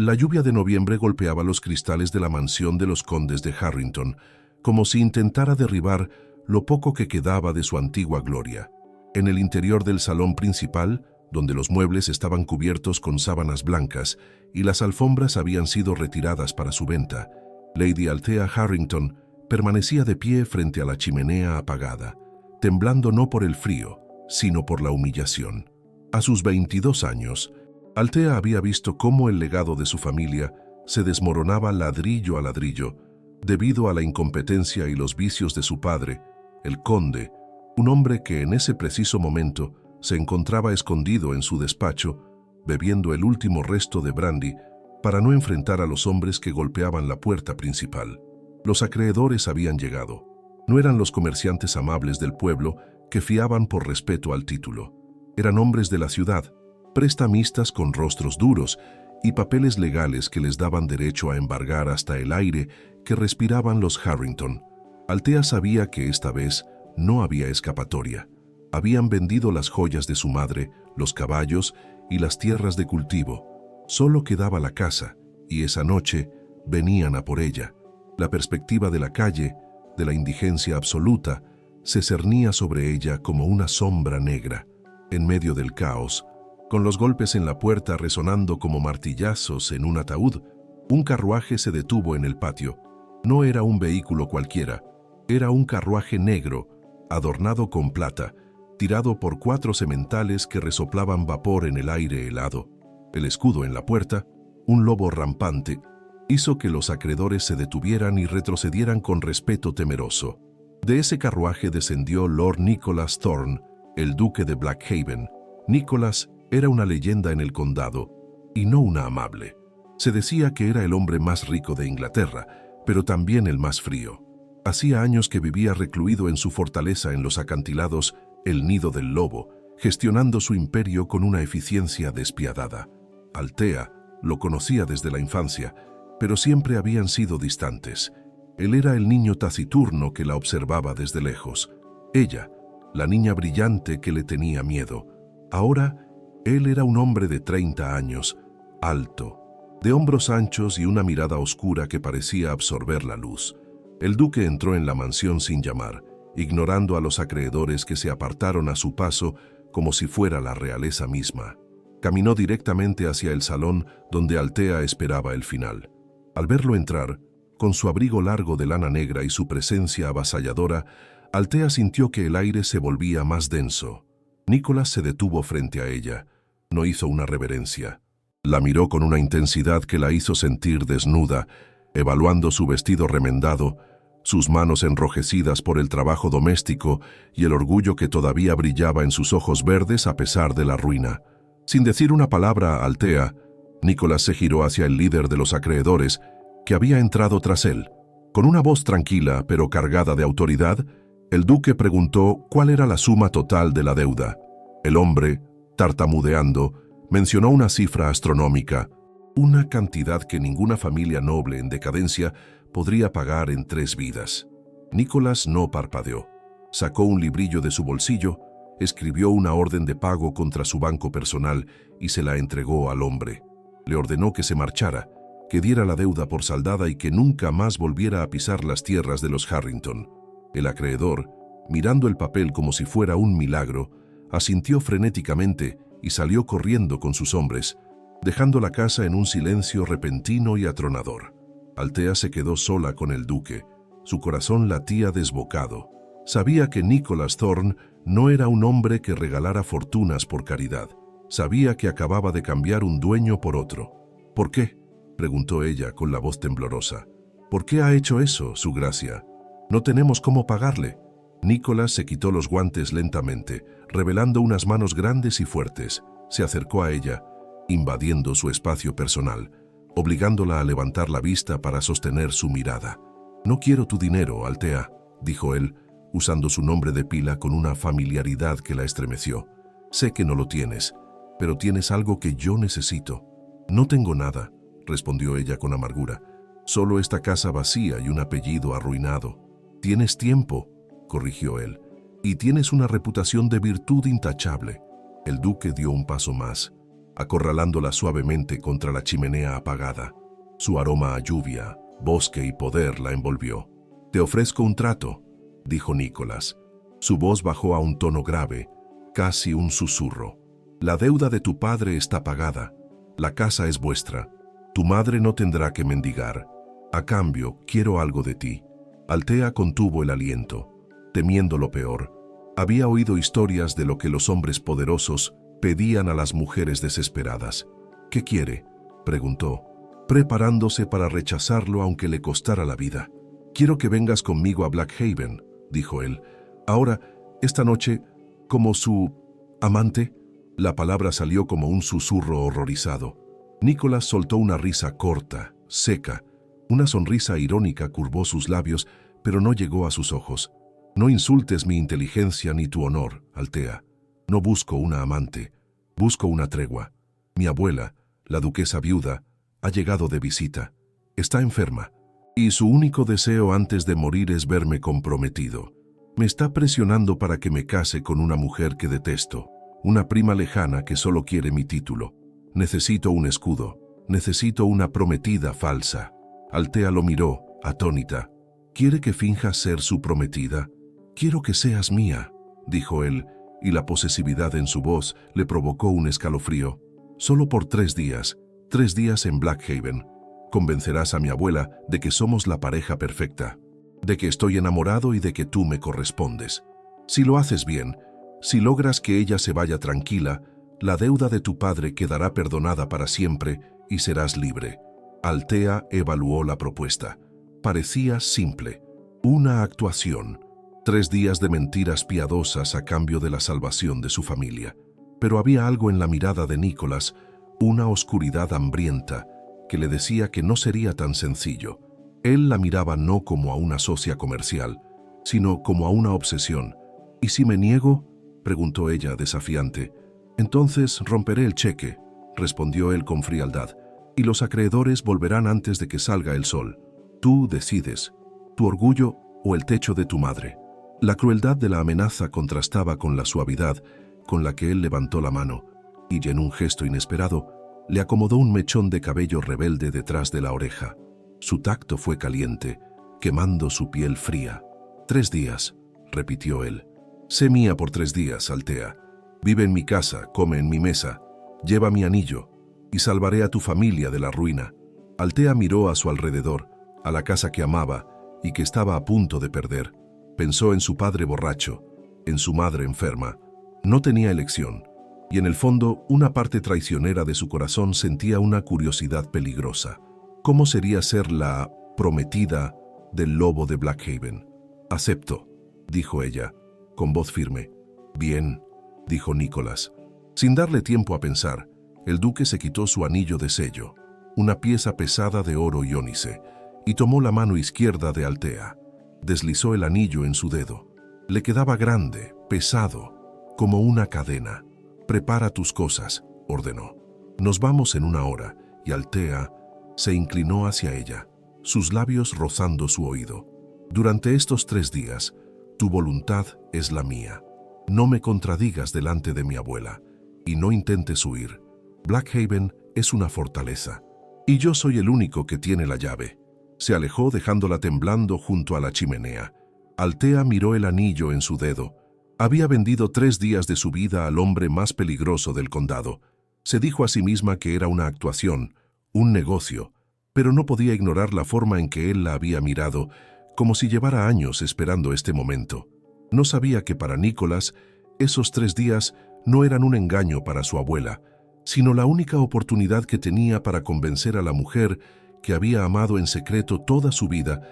La lluvia de noviembre golpeaba los cristales de la mansión de los condes de Harrington, como si intentara derribar lo poco que quedaba de su antigua gloria. En el interior del salón principal, donde los muebles estaban cubiertos con sábanas blancas y las alfombras habían sido retiradas para su venta, Lady Althea Harrington permanecía de pie frente a la chimenea apagada, temblando no por el frío, sino por la humillación. A sus 22 años, Althea había visto cómo el legado de su familia se desmoronaba ladrillo a ladrillo debido a la incompetencia y los vicios de su padre, el conde, un hombre que en ese preciso momento se encontraba escondido en su despacho, bebiendo el último resto de brandy para no enfrentar a los hombres que golpeaban la puerta principal. Los acreedores habían llegado. No eran los comerciantes amables del pueblo que fiaban por respeto al título. Eran hombres de la ciudad, prestamistas con rostros duros y papeles legales que les daban derecho a embargar hasta el aire que respiraban los Harrington. Althea sabía que esta vez no había escapatoria. Habían vendido las joyas de su madre, los caballos y las tierras de cultivo. Solo quedaba la casa, y esa noche venían a por ella. La perspectiva de la calle, de la indigencia absoluta, se cernía sobre ella como una sombra negra. En medio del caos, con los golpes en la puerta resonando como martillazos en un ataúd, un carruaje se detuvo en el patio. No era un vehículo cualquiera, era un carruaje negro, adornado con plata, tirado por 4 sementales que resoplaban vapor en el aire helado. El escudo en la puerta, un lobo rampante, hizo que los acreedores se detuvieran y retrocedieran con respeto temeroso. De ese carruaje descendió Lord Nicholas Thorne, el duque de Blackhaven. Nicholas era una leyenda en el condado, y no una amable. Se decía que era el hombre más rico de Inglaterra, pero también el más frío. Hacía años que vivía recluido en su fortaleza en los acantilados, el Nido del Lobo, gestionando su imperio con una eficiencia despiadada. Althea lo conocía desde la infancia, pero siempre habían sido distantes. Él era el niño taciturno que la observaba desde lejos. Ella, la niña brillante que le tenía miedo. Ahora, él era un hombre de 30 años, alto, de hombros anchos y una mirada oscura que parecía absorber la luz. El duque entró en la mansión sin llamar, ignorando a los acreedores que se apartaron a su paso como si fuera la realeza misma. Caminó directamente hacia el salón donde Althea esperaba el final. Al verlo entrar, con su abrigo largo de lana negra y su presencia avasalladora, Althea sintió que el aire se volvía más denso. Nicholas se detuvo frente a ella. No hizo una reverencia. La miró con una intensidad que la hizo sentir desnuda, evaluando su vestido remendado, sus manos enrojecidas por el trabajo doméstico y el orgullo que todavía brillaba en sus ojos verdes a pesar de la ruina. Sin decir una palabra a Althea, Nicholas se giró hacia el líder de los acreedores, que había entrado tras él. Con una voz tranquila pero cargada de autoridad, el duque preguntó cuál era la suma total de la deuda. El hombre, tartamudeando, mencionó una cifra astronómica, una cantidad que ninguna familia noble en decadencia podría pagar en 3 vidas. Nicholas no parpadeó. Sacó un librillo de su bolsillo, escribió una orden de pago contra su banco personal y se la entregó al hombre. Le ordenó que se marchara, que diera la deuda por saldada y que nunca más volviera a pisar las tierras de los Harrington. El acreedor, mirando el papel como si fuera un milagro, asintió frenéticamente y salió corriendo con sus hombres, dejando la casa en un silencio repentino y atronador. Althea se quedó sola con el duque. Su corazón latía desbocado. Sabía que Nicholas Thorne no era un hombre que regalara fortunas por caridad. Sabía que acababa de cambiar un dueño por otro. ¿Por qué?, preguntó ella con la voz temblorosa. ¿Por qué ha hecho eso, su gracia? No tenemos cómo pagarle. Nicholas se quitó los guantes lentamente, revelando unas manos grandes y fuertes. Se acercó a ella, invadiendo su espacio personal, obligándola a levantar la vista para sostener su mirada. «No quiero tu dinero, Althea», dijo él, usando su nombre de pila con una familiaridad que la estremeció. «Sé que no lo tienes, pero tienes algo que yo necesito». «No tengo nada», respondió ella con amargura. «Solo esta casa vacía y un apellido arruinado». «Tienes tiempo», corrigió él, «y tienes una reputación de virtud intachable». El duque dio un paso más. acorralándola suavemente contra la chimenea apagada. Su aroma a lluvia, bosque y poder la envolvió. «Te ofrezco un trato», dijo Nicholas. Su voz bajó a un tono grave, casi un susurro. «La deuda de tu padre está pagada. La casa es vuestra. Tu madre no tendrá que mendigar. A cambio, quiero algo de ti». Altea contuvo el aliento, temiendo lo peor. Había oído historias de lo que los hombres poderosos pedían a las mujeres desesperadas. «¿Qué quiere?», preguntó, preparándose para rechazarlo aunque le costara la vida. «Quiero que vengas conmigo a Blackhaven», dijo él. «Ahora, esta noche, como su amante». La palabra salió como un susurro horrorizado. Nicholas soltó una risa corta, seca. Una sonrisa irónica curvó sus labios, pero no llegó a sus ojos. «No insultes mi inteligencia ni tu honor, Altea. No busco una amante, busco una tregua. Mi abuela, la duquesa viuda, ha llegado de visita. Está enferma, y su único deseo antes de morir es verme comprometido. Me está presionando para que me case con una mujer que detesto, una prima lejana que solo quiere mi título. Necesito un escudo, necesito una prometida falsa». Altea lo miró, atónita. «¿Quiere que finjas ser su prometida? Quiero que seas mía», dijo él, y la posesividad en su voz le provocó un escalofrío. «Solo por 3 días, 3 días en Blackhaven. Convencerás a mi abuela de que somos la pareja perfecta, de que estoy enamorado y de que tú me correspondes. Si lo haces bien, si logras que ella se vaya tranquila, la deuda de tu padre quedará perdonada para siempre y serás libre». Altea evaluó la propuesta. Parecía simple. Una actuación. 3 días de mentiras piadosas a cambio de la salvación de su familia. Pero había algo en la mirada de Nicholas, una oscuridad hambrienta, que le decía que no sería tan sencillo. Él la miraba no como a una socia comercial, sino como a una obsesión. «¿Y si me niego?», preguntó ella desafiante. «Entonces romperé el cheque», respondió él con frialdad, «y los acreedores volverán antes de que salga el sol. Tú decides, tu orgullo o el techo de tu madre». La crueldad de la amenaza contrastaba con la suavidad con la que él levantó la mano, y en un gesto inesperado le acomodó un mechón de cabello rebelde detrás de la oreja. Su tacto fue caliente, quemando su piel fría. «3 días», repitió él. «Sé mía por 3 días, Altea. Vive en mi casa, come en mi mesa, lleva mi anillo, y salvaré a tu familia de la ruina». Altea miró a su alrededor, a la casa que amaba y que estaba a punto de perder. Pensó en su padre borracho, en su madre enferma. No tenía elección, y en el fondo una parte traicionera de su corazón sentía una curiosidad peligrosa. ¿Cómo sería ser la prometida del lobo de Blackhaven? «Acepto», dijo ella, con voz firme. «Bien», dijo Nicholas. Sin darle tiempo a pensar, el duque se quitó su anillo de sello, una pieza pesada de oro y ónice, y tomó la mano izquierda de Altea. Deslizó el anillo en su dedo. Le quedaba grande, pesado, como una cadena. «Prepara tus cosas», ordenó. «Nos vamos en 1 hora», y Altea se inclinó hacia ella, sus labios rozando su oído. «Durante estos 3 días, tu voluntad es la mía. No me contradigas delante de mi abuela, y no intentes huir. Blackhaven es una fortaleza, y yo soy el único que tiene la llave». Se alejó dejándola temblando junto a la chimenea. Altea miró el anillo en su dedo. Había vendido 3 días de su vida al hombre más peligroso del condado. Se dijo a sí misma que era una actuación, un negocio, pero no podía ignorar la forma en que él la había mirado, como si llevara años esperando este momento. No sabía que para Nicholas esos 3 días no eran un engaño para su abuela, sino la única oportunidad que tenía para convencer a la mujer que había amado en secreto toda su vida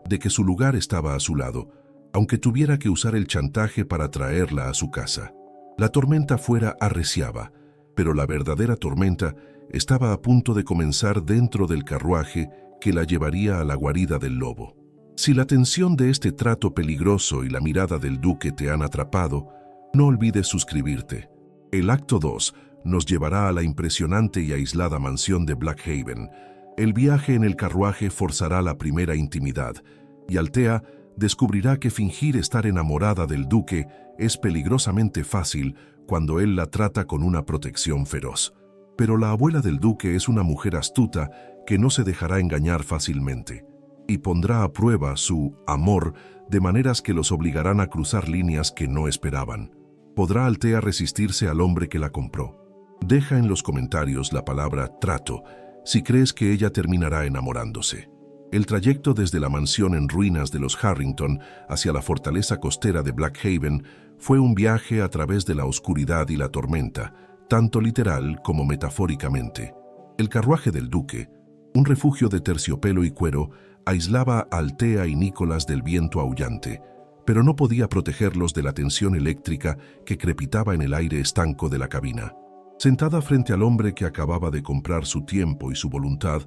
de que su lugar estaba a su lado, aunque tuviera que usar el chantaje para traerla a su casa. La tormenta fuera arreciaba, pero la verdadera tormenta estaba a punto de comenzar dentro del carruaje que la llevaría a la guarida del lobo. Si la tensión de este trato peligroso y la mirada del duque te han atrapado, no olvides suscribirte. El acto 2 nos llevará a la impresionante y aislada mansión de Blackhaven. El viaje en el carruaje forzará la primera intimidad, y Altea descubrirá que fingir estar enamorada del duque es peligrosamente fácil cuando él la trata con una protección feroz. Pero la abuela del duque es una mujer astuta que no se dejará engañar fácilmente, y pondrá a prueba su amor de maneras que los obligarán a cruzar líneas que no esperaban. ¿Podrá Altea resistirse al hombre que la compró? Deja en los comentarios la palabra trato si crees que ella terminará enamorándose. El trayecto desde la mansión en ruinas de los Harrington hacia la fortaleza costera de Blackhaven fue un viaje a través de la oscuridad y la tormenta, tanto literal como metafóricamente. El carruaje del duque, un refugio de terciopelo y cuero, aislaba a Altea y Nicholas del viento aullante, pero no podía protegerlos de la tensión eléctrica que crepitaba en el aire estanco de la cabina. Sentada frente al hombre que acababa de comprar su tiempo y su voluntad,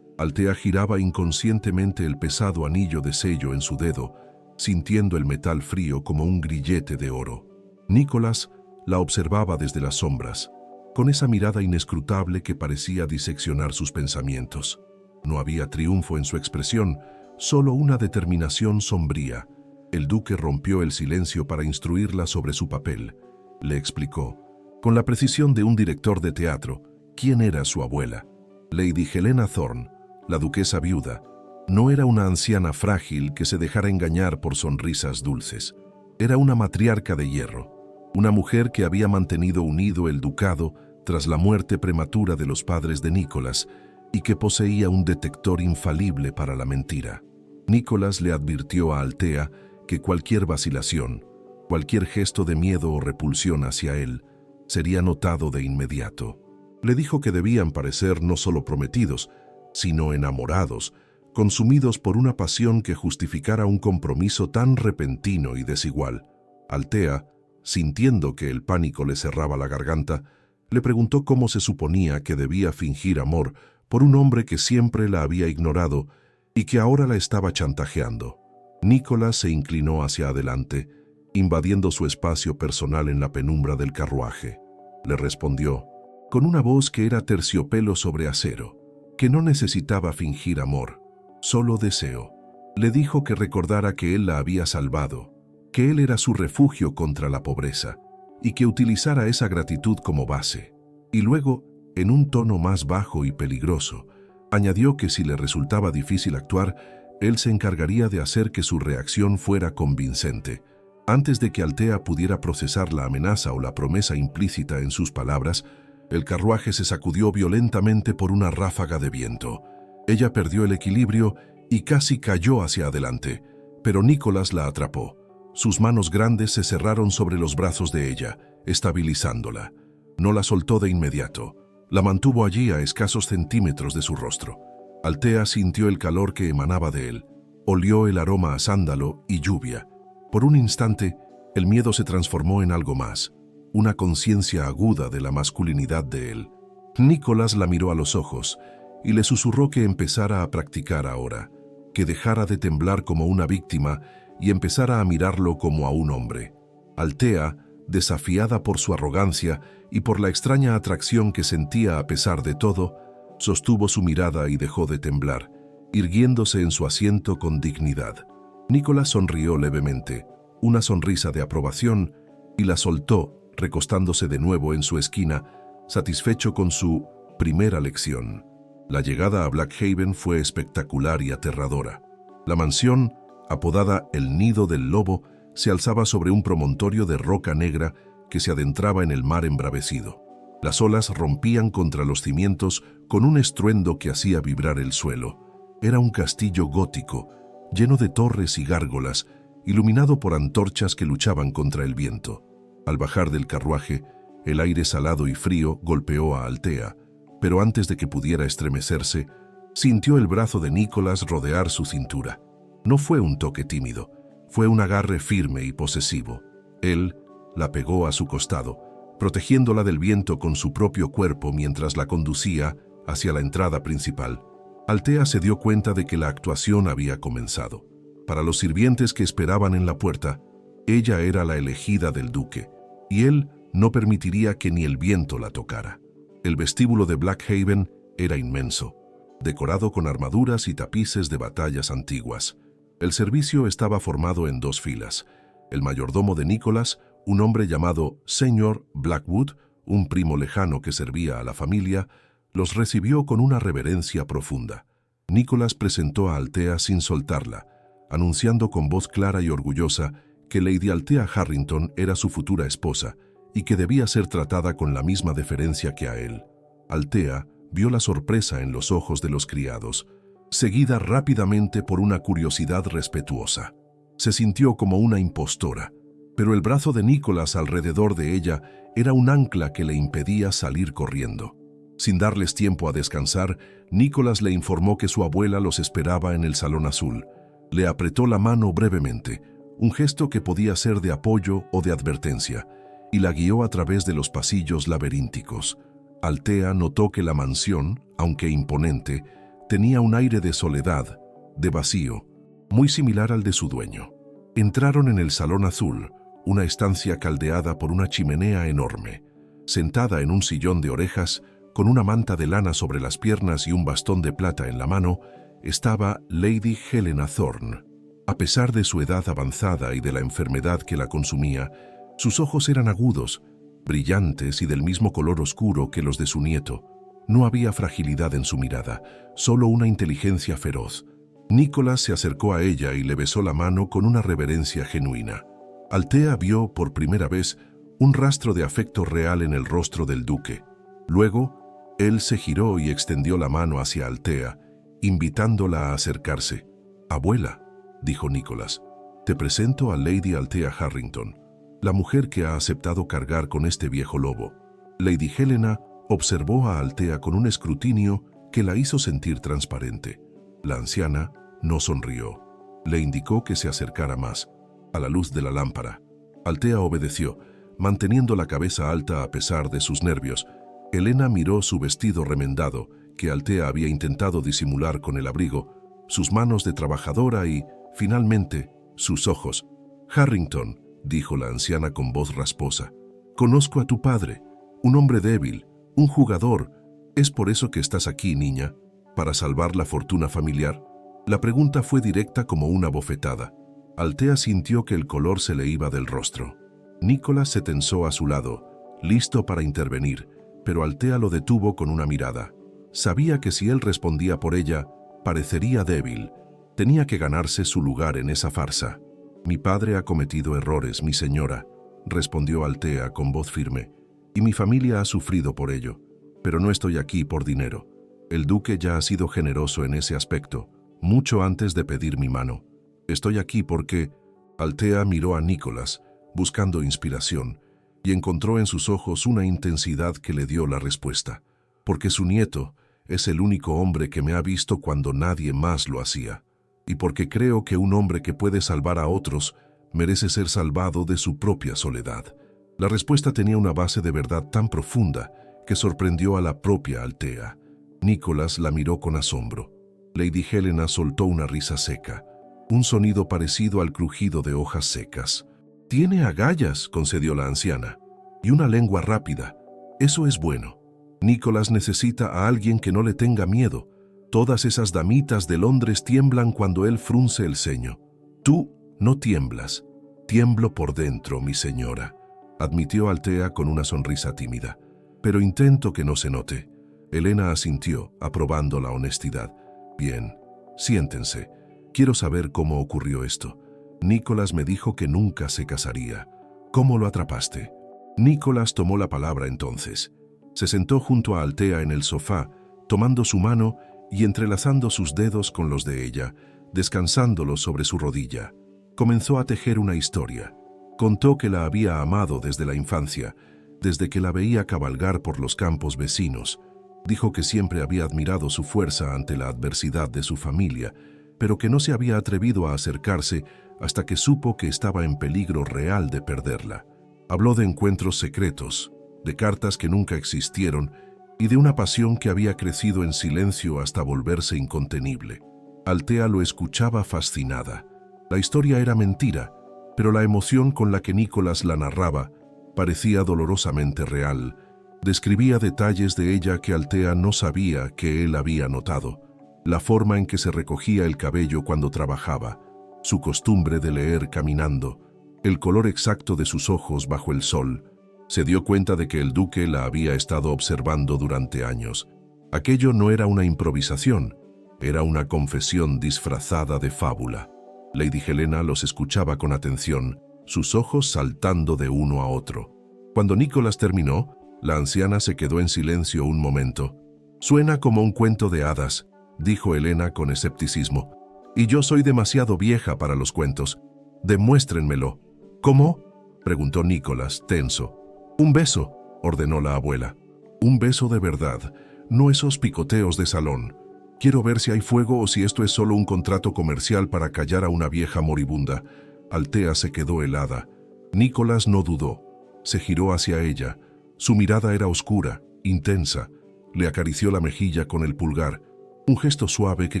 Altea giraba inconscientemente el pesado anillo de sello en su dedo, sintiendo el metal frío como un grillete de oro. Nicholas la observaba desde las sombras, con esa mirada inescrutable que parecía diseccionar sus pensamientos. No había triunfo en su expresión, solo una determinación sombría. El duque rompió el silencio para instruirla sobre su papel. Le explicó, con la precisión de un director de teatro, quién era su abuela. Lady Helena Thorne, la duquesa viuda, no era una anciana frágil que se dejara engañar por sonrisas dulces. Era una matriarca de hierro, una mujer que había mantenido unido el ducado tras la muerte prematura de los padres de Nicholas y que poseía un detector infalible para la mentira. Nicholas le advirtió a Altea que cualquier vacilación, cualquier gesto de miedo o repulsión hacia él, sería notado de inmediato. Le dijo que debían parecer no solo prometidos, sino enamorados, consumidos por una pasión que justificara un compromiso tan repentino y desigual. Altea, sintiendo que el pánico le cerraba la garganta, le preguntó cómo se suponía que debía fingir amor por un hombre que siempre la había ignorado y que ahora la estaba chantajeando. Nicholas se inclinó hacia adelante, invadiendo su espacio personal en la penumbra del carruaje. Le respondió, con una voz que era terciopelo sobre acero, que no necesitaba fingir amor, solo deseo. Le dijo que recordara que él la había salvado, que él era su refugio contra la pobreza, y que utilizara esa gratitud como base. Y luego, en un tono más bajo y peligroso, añadió que si le resultaba difícil actuar, él se encargaría de hacer que su reacción fuera convincente. Antes de que Altea pudiera procesar la amenaza o la promesa implícita en sus palabras, el carruaje se sacudió violentamente por una ráfaga de viento. Ella perdió el equilibrio y casi cayó hacia adelante, pero Nicholas la atrapó. Sus manos grandes se cerraron sobre los brazos de ella, estabilizándola. No la soltó de inmediato. La mantuvo allí a escasos centímetros de su rostro. Altea sintió el calor que emanaba de él. Olió el aroma a sándalo y lluvia. Por un instante, el miedo se transformó en algo más, una conciencia aguda de la masculinidad de él. Nicholas la miró a los ojos y le susurró que empezara a practicar ahora, que dejara de temblar como una víctima y empezara a mirarlo como a un hombre. Altea, desafiada por su arrogancia y por la extraña atracción que sentía a pesar de todo, sostuvo su mirada y dejó de temblar, irguiéndose en su asiento con dignidad. Nicholas sonrió levemente, una sonrisa de aprobación, y la soltó, recostándose de nuevo en su esquina, satisfecho con su primera lección. La llegada a Blackhaven fue espectacular y aterradora. La mansión, apodada el Nido del Lobo, se alzaba sobre un promontorio de roca negra que se adentraba en el mar embravecido. Las olas rompían contra los cimientos con un estruendo que hacía vibrar el suelo. Era un castillo gótico, lleno de torres y gárgolas, iluminado por antorchas que luchaban contra el viento. Al bajar del carruaje, el aire salado y frío golpeó a Altea, pero antes de que pudiera estremecerse, sintió el brazo de Nicholas rodear su cintura. No fue un toque tímido, fue un agarre firme y posesivo. Él la pegó a su costado, protegiéndola del viento con su propio cuerpo mientras la conducía hacia la entrada principal. Altea se dio cuenta de que la actuación había comenzado. Para los sirvientes que esperaban en la puerta, ella era la elegida del duque, y él no permitiría que ni el viento la tocara. El vestíbulo de Blackhaven era inmenso, decorado con armaduras y tapices de batallas antiguas. El servicio estaba formado en 2 filas. El mayordomo de Nicholas, un hombre llamado Señor Blackwood, un primo lejano que servía a la familia, los recibió con una reverencia profunda. Nicholas presentó a Althea sin soltarla, anunciando con voz clara y orgullosa que Lady Althea Harrington era su futura esposa y que debía ser tratada con la misma deferencia que a él. Althea vio la sorpresa en los ojos de los criados, seguida rápidamente por una curiosidad respetuosa. Se sintió como una impostora, pero el brazo de Nicholas alrededor de ella era un ancla que le impedía salir corriendo. Sin darles tiempo a descansar, Nicholas le informó que su abuela los esperaba en el salón azul. Le apretó la mano brevemente, un gesto que podía ser de apoyo o de advertencia, y la guió a través de los pasillos laberínticos. Althea notó que la mansión, aunque imponente, tenía un aire de soledad, de vacío, muy similar al de su dueño. Entraron en el salón azul, una estancia caldeada por una chimenea enorme. Sentada en un sillón de orejas, con una manta de lana sobre las piernas y un bastón de plata en la mano, estaba Lady Helena Thorne. A pesar de su edad avanzada y de la enfermedad que la consumía, sus ojos eran agudos, brillantes y del mismo color oscuro que los de su nieto. No había fragilidad en su mirada, solo una inteligencia feroz. Nicholas se acercó a ella y le besó la mano con una reverencia genuina. Althea vio por primera vez un rastro de afecto real en el rostro del duque. Luego, él se giró y extendió la mano hacia Althea, invitándola a acercarse. «Abuela», dijo Nicholas, «te presento a Lady Althea Harrington, la mujer que ha aceptado cargar con este viejo lobo». Lady Helena observó a Althea con un escrutinio que la hizo sentir transparente. La anciana no sonrió. Le indicó que se acercara más, a la luz de la lámpara. Althea obedeció, manteniendo la cabeza alta a pesar de sus nervios. Helena miró su vestido remendado, que Althea había intentado disimular con el abrigo, sus manos de trabajadora y, finalmente, sus ojos. «Harrington», dijo la anciana con voz rasposa, «conozco a tu padre, un hombre débil, un jugador. ¿Es por eso que estás aquí, niña? ¿Para salvar la fortuna familiar?» La pregunta fue directa como una bofetada. Althea sintió que el color se le iba del rostro. Nicholas se tensó a su lado, listo para intervenir, pero Althea lo detuvo con una mirada. Sabía que si él respondía por ella, parecería débil. Tenía que ganarse su lugar en esa farsa. «Mi padre ha cometido errores, mi señora», respondió Althea con voz firme, «y mi familia ha sufrido por ello. Pero no estoy aquí por dinero. El duque ya ha sido generoso en ese aspecto, mucho antes de pedir mi mano. Estoy aquí porque...» Althea miró a Nicholas, buscando inspiración, y encontró en sus ojos una intensidad que le dio la respuesta. «Porque su nieto es el único hombre que me ha visto cuando nadie más lo hacía. Y porque creo que un hombre que puede salvar a otros merece ser salvado de su propia soledad». La respuesta tenía una base de verdad tan profunda que sorprendió a la propia Althea. Nicholas la miró con asombro. Lady Helena soltó una risa seca, un sonido parecido al crujido de hojas secas. «Tiene agallas», concedió la anciana, «y una lengua rápida. Eso es bueno. Nicholas necesita a alguien que no le tenga miedo. Todas esas damitas de Londres tiemblan cuando él frunce el ceño. Tú no tiemblas». «Tiemblo por dentro, mi señora», admitió Althea con una sonrisa tímida. «Pero intento que no se note». Helena asintió, aprobando la honestidad. «Bien, siéntense. Quiero saber cómo ocurrió esto. Nicholas me dijo que nunca se casaría. ¿Cómo lo atrapaste?» Nicholas tomó la palabra entonces. Se sentó junto a Althea en el sofá, tomando su mano y entrelazando sus dedos con los de ella, descansándolos sobre su rodilla. Comenzó a tejer una historia. Contó que la había amado desde la infancia, desde que la veía cabalgar por los campos vecinos. Dijo que siempre había admirado su fuerza ante la adversidad de su familia, pero que no se había atrevido a acercarse hasta que supo que estaba en peligro real de perderla. Habló de encuentros secretos, de cartas que nunca existieron y de una pasión que había crecido en silencio hasta volverse incontenible. Althea lo escuchaba fascinada. La historia era mentira, pero la emoción con la que Nicholas la narraba parecía dolorosamente real. Describía detalles de ella que Althea no sabía que él había notado. La forma en que se recogía el cabello cuando trabajaba, su costumbre de leer caminando, el color exacto de sus ojos bajo el sol. Se dio cuenta de que el duque la había estado observando durante años. Aquello no era una improvisación, era una confesión disfrazada de fábula. Lady Helena los escuchaba con atención, sus ojos saltando de uno a otro. Cuando Nicholas terminó, la anciana se quedó en silencio un momento. «Suena como un cuento de hadas», dijo Helena con escepticismo. «Y yo soy demasiado vieja para los cuentos. Demuéstrenmelo». «¿Cómo?», preguntó Nicholas, tenso. «Un beso», ordenó la abuela. «Un beso de verdad, no esos picoteos de salón. Quiero ver si hay fuego o si esto es solo un contrato comercial para callar a una vieja moribunda». Althea se quedó helada. Nicholas no dudó. Se giró hacia ella. Su mirada era oscura, intensa. Le acarició la mejilla con el pulgar, un gesto suave que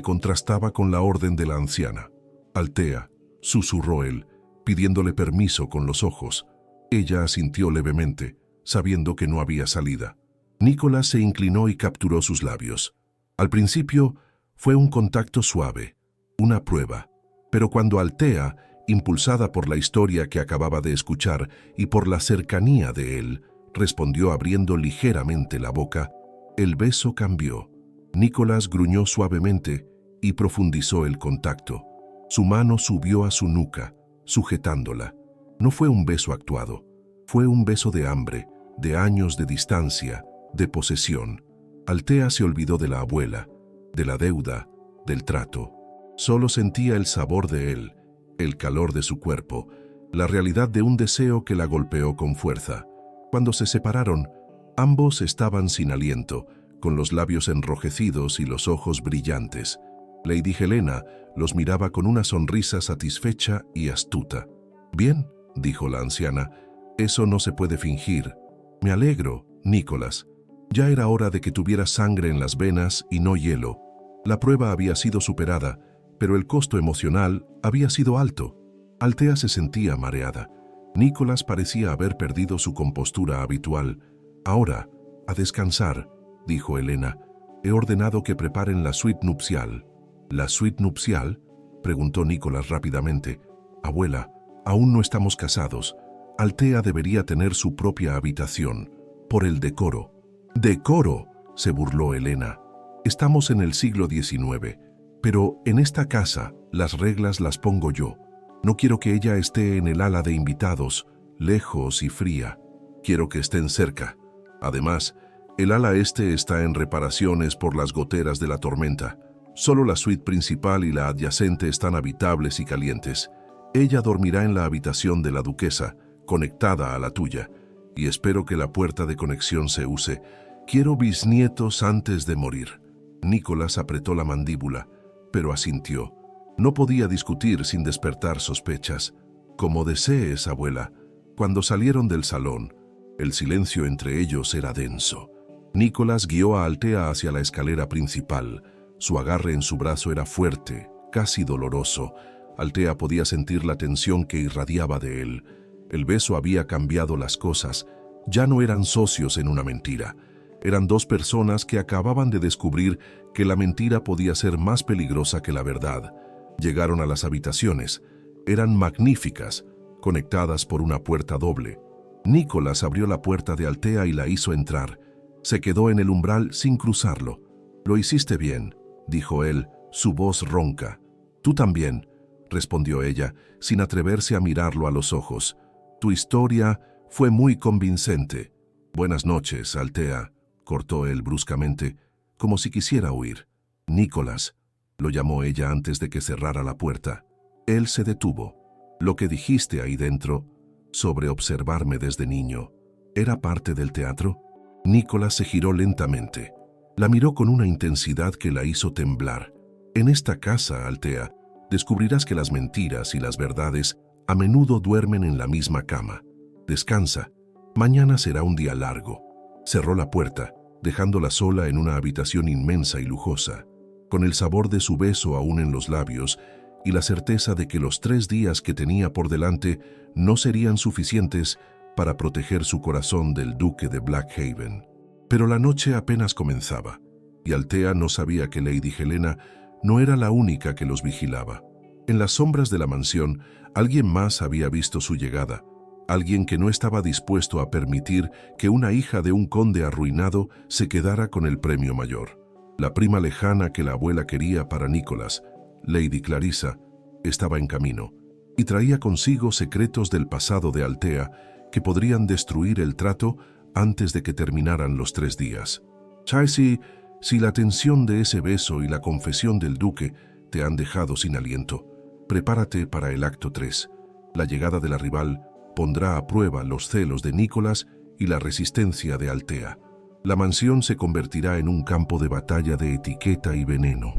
contrastaba con la orden de la anciana. «Althea», susurró él, pidiéndole permiso con los ojos. Ella asintió levemente, sabiendo que no había salida. Nicholas se inclinó y capturó sus labios. Al principio fue un contacto suave, una prueba, pero cuando Althea, impulsada por la historia que acababa de escuchar y por la cercanía de él, respondió abriendo ligeramente la boca, el beso cambió. Nicholas gruñó suavemente y profundizó el contacto. Su mano subió a su nuca, sujetándola. No fue un beso actuado, fue un beso de hambre, de años de distancia, de posesión. Althea se olvidó de la abuela, de la deuda, del trato. Solo sentía el sabor de él, el calor de su cuerpo, la realidad de un deseo que la golpeó con fuerza. Cuando se separaron, ambos estaban sin aliento, con los labios enrojecidos y los ojos brillantes. Lady Helena los miraba con una sonrisa satisfecha y astuta. «Bien», dijo la anciana, «eso no se puede fingir. Me alegro, Nicholas. Ya era hora de que tuvieras sangre en las venas y no hielo. La prueba había sido superada, pero el costo emocional había sido alto». Althea se sentía mareada. Nicholas parecía haber perdido su compostura habitual. «Ahora, a descansar», dijo Helena. «He ordenado que preparen la suite nupcial». «¿La suite nupcial?», preguntó Nicholas rápidamente. «Abuela, aún no estamos casados. Althea debería tener su propia habitación, por el decoro». «¿Decoro?», se burló Helena. «Estamos en el siglo XIX, pero en esta casa las reglas las pongo yo. No quiero que ella esté en el ala de invitados, lejos y fría. Quiero que estén cerca. Además, el ala este está en reparaciones por las goteras de la tormenta. Solo la suite principal y la adyacente están habitables y calientes. Ella dormirá en la habitación de la duquesa, conectada a la tuya, y espero que la puerta de conexión se use. Quiero bisnietos antes de morir». Nicholas apretó la mandíbula, pero asintió. No podía discutir sin despertar sospechas. «Como desees, abuela». Cuando salieron del salón, el silencio entre ellos era denso. Nicholas guió a Althea hacia la escalera principal. Su agarre en su brazo era fuerte, casi doloroso. Althea podía sentir la tensión que irradiaba de él. El beso había cambiado las cosas. Ya no eran socios en una mentira. Eran dos personas que acababan de descubrir que la mentira podía ser más peligrosa que la verdad. Llegaron a las habitaciones. Eran magníficas, conectadas por una puerta doble. Nicholas abrió la puerta de Althea y la hizo entrar. Se quedó en el umbral sin cruzarlo. «Lo hiciste bien», dijo él, su voz ronca. «Tú también», respondió ella, sin atreverse a mirarlo a los ojos. «Tu historia fue muy convincente». «Buenas noches, Althea», cortó él bruscamente, como si quisiera huir. «Nicholas», lo llamó ella antes de que cerrara la puerta. Él se detuvo. «Lo que dijiste ahí dentro, sobre observarme desde niño, ¿era parte del teatro?». Nicholas se giró lentamente. La miró con una intensidad que la hizo temblar. «En esta casa, Althea, descubrirás que las mentiras y las verdades a menudo duermen en la misma cama. Descansa. Mañana será un día largo». Cerró la puerta, dejándola sola en una habitación inmensa y lujosa, con el sabor de su beso aún en los labios y la certeza de que los 3 días que tenía por delante no serían suficientes para proteger su corazón del duque de Blackhaven. Pero la noche apenas comenzaba, y Althea no sabía que Lady Helena no era la única que los vigilaba. En las sombras de la mansión, alguien más había visto su llegada. alguien que no estaba dispuesto a permitir que una hija de un conde arruinado se quedara con el premio mayor. La prima lejana que la abuela quería para Nicholas, Lady Clarissa, estaba en camino y traía consigo secretos del pasado de Althea que podrían destruir el trato antes de que terminaran los 3 días. Chelsea, si la tensión de ese beso y la confesión del duque te han dejado sin aliento, prepárate para el acto 3. La llegada de la rival pondrá a prueba los celos de Nicholas y la resistencia de Althea. La mansión se convertirá en un campo de batalla de etiqueta y veneno.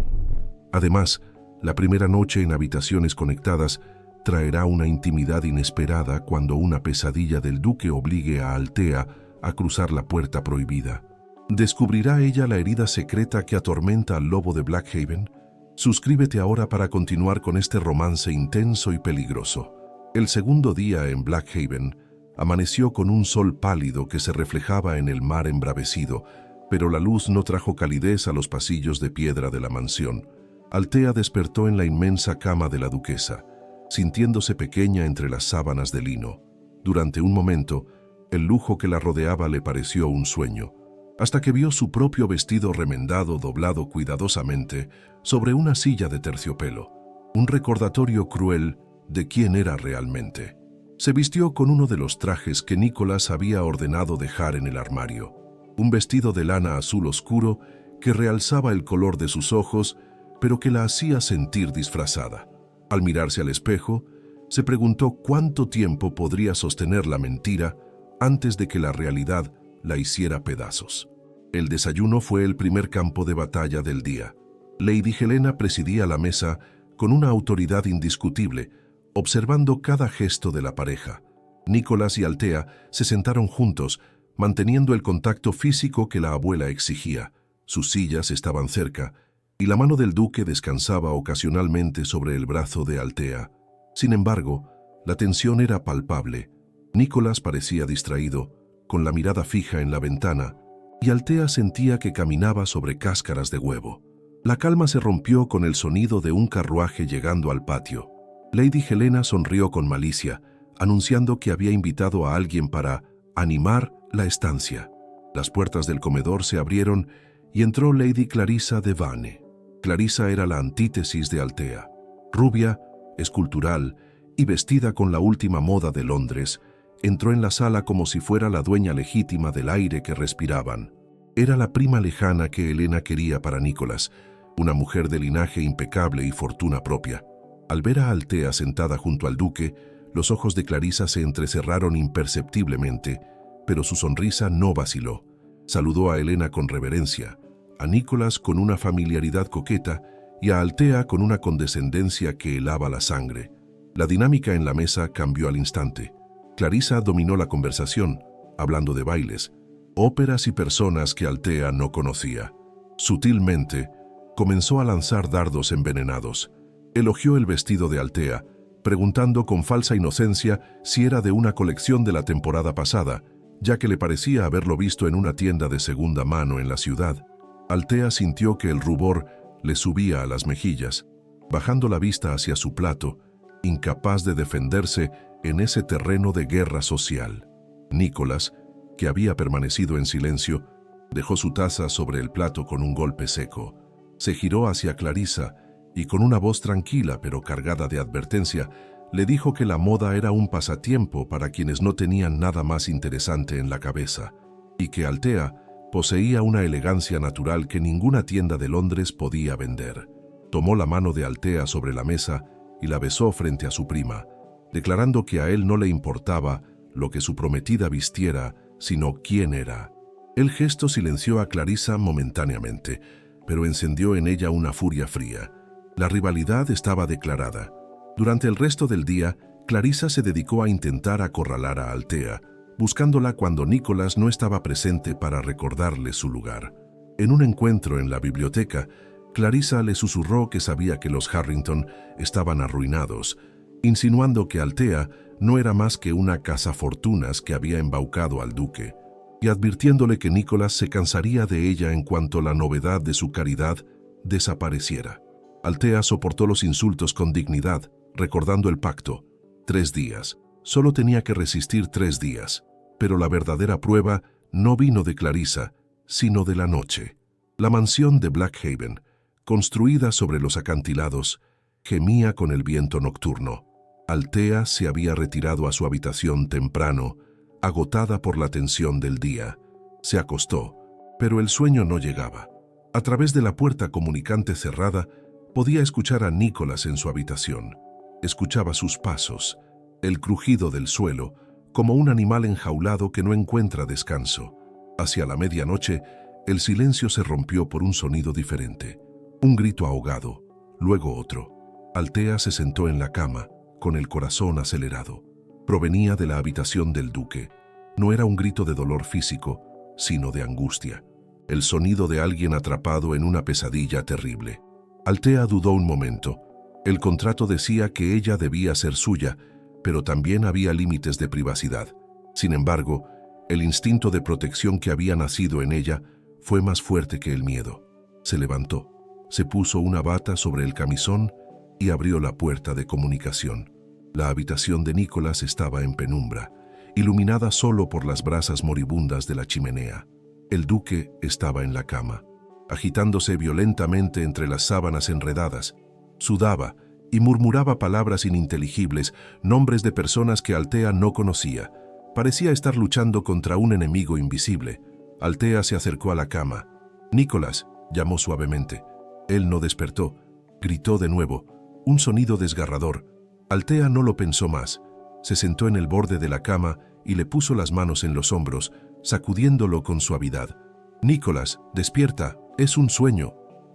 Además, la primera noche en habitaciones conectadas traerá una intimidad inesperada cuando una pesadilla del duque obligue a Althea a cruzar la puerta prohibida. ¿Descubrirá ella la herida secreta que atormenta al lobo de Blackhaven? Suscríbete ahora para continuar con este romance intenso y peligroso. El segundo día en Blackhaven amaneció con un sol pálido que se reflejaba en el mar embravecido, pero la luz no trajo calidez a los pasillos de piedra de la mansión. Althea despertó en la inmensa cama de la duquesa, sintiéndose pequeña entre las sábanas de lino. Durante un momento, el lujo que la rodeaba le pareció un sueño, hasta que vio su propio vestido remendado doblado cuidadosamente sobre una silla de terciopelo, un recordatorio cruel de quién era realmente. Se vistió con uno de los trajes que Nicholas había ordenado dejar en el armario, un vestido de lana azul oscuro que realzaba el color de sus ojos, pero que la hacía sentir disfrazada. Al mirarse al espejo, se preguntó cuánto tiempo podría sostener la mentira antes de que la realidad la hiciera pedazos. El desayuno fue el primer campo de batalla del día. Lady Helena presidía la mesa con una autoridad indiscutible, observando cada gesto de la pareja. Nicholas y Althea se sentaron juntos, manteniendo el contacto físico que la abuela exigía. Sus sillas estaban cerca, y la mano del duque descansaba ocasionalmente sobre el brazo de Althea. Sin embargo, la tensión era palpable. Nicholas parecía distraído, con la mirada fija en la ventana, y Althea sentía que caminaba sobre cáscaras de huevo. La calma se rompió con el sonido de un carruaje llegando al patio. Lady Helena sonrió con malicia, anunciando que había invitado a alguien para animar la estancia. Las puertas del comedor se abrieron y entró Lady Clarissa de Vane. Clarissa era la antítesis de Althea. Rubia, escultural y vestida con la última moda de Londres, entró en la sala como si fuera la dueña legítima del aire que respiraban. Era la prima lejana que Helena quería para Nicholas, una mujer de linaje impecable y fortuna propia. Al ver a Althea sentada junto al duque, los ojos de Clarissa se entrecerraron imperceptiblemente, pero su sonrisa no vaciló. Saludó a Helena con reverencia, a Nicholas con una familiaridad coqueta y a Althea con una condescendencia que helaba la sangre. La dinámica en la mesa cambió al instante. Clarissa dominó la conversación, hablando de bailes, óperas y personas que Althea no conocía. Sutilmente, comenzó a lanzar dardos envenenados. Elogió el vestido de Althea, preguntando con falsa inocencia si era de una colección de la temporada pasada, ya que le parecía haberlo visto en una tienda de segunda mano en la ciudad. Althea sintió que el rubor le subía a las mejillas, bajando la vista hacia su plato, incapaz de defenderse en ese terreno de guerra social. Nicholas, que había permanecido en silencio, dejó su taza sobre el plato con un golpe seco. Se giró hacia Clarissa y con una voz tranquila pero cargada de advertencia, le dijo que la moda era un pasatiempo para quienes no tenían nada más interesante en la cabeza, y que Althea poseía una elegancia natural que ninguna tienda de Londres podía vender. Tomó la mano de Althea sobre la mesa y la besó frente a su prima, declarando que a él no le importaba lo que su prometida vistiera, sino quién era. El gesto silenció a Clarissa momentáneamente, pero encendió en ella una furia fría. La rivalidad estaba declarada. Durante el resto del día, Clarissa se dedicó a intentar acorralar a Althea, buscándola cuando Nicholas no estaba presente para recordarle su lugar. En un encuentro en la biblioteca, Clarissa le susurró que sabía que los Harrington estaban arruinados, insinuando que Althea no era más que una cazafortunas que había embaucado al duque, y advirtiéndole que Nicholas se cansaría de ella en cuanto la novedad de su caridad desapareciera. Althea soportó los insultos con dignidad, recordando el pacto: 3 días, Solo tenía que resistir 3 días, pero la verdadera prueba no vino de Clarissa, sino de la noche. La mansión de Blackhaven, construida sobre los acantilados, gemía con el viento nocturno. Althea se había retirado a su habitación temprano, agotada por la tensión del día. Se acostó, pero el sueño no llegaba. A través de la puerta comunicante cerrada, podía escuchar a Nicholas en su habitación. Escuchaba sus pasos, el crujido del suelo, como un animal enjaulado que no encuentra descanso. Hacia la medianoche, el silencio se rompió por un sonido diferente. Un grito ahogado, luego otro. Althea se sentó en la cama, con el corazón acelerado. Provenía de la habitación del duque. No era un grito de dolor físico, sino de angustia. El sonido de alguien atrapado en una pesadilla terrible. Althea dudó un momento. El contrato decía que ella debía ser suya, pero también había límites de privacidad. Sin embargo, el instinto de protección que había nacido en ella fue más fuerte que el miedo. Se levantó, se puso una bata sobre el camisón y abrió la puerta de comunicación. La habitación de Nicholas estaba en penumbra, iluminada solo por las brasas moribundas de la chimenea. El duque estaba en la cama, agitándose violentamente entre las sábanas enredadas. Sudaba y murmuraba palabras ininteligibles, nombres de personas que Althea no conocía. Parecía estar luchando contra un enemigo invisible. Althea se acercó a la cama. «Nicholas», llamó suavemente. Él no despertó. Gritó de nuevo. Un sonido desgarrador. Althea no lo pensó más. Se sentó en el borde de la cama y le puso las manos en los hombros, sacudiéndolo con suavidad. «Nicholas, despierta. Es un sueño.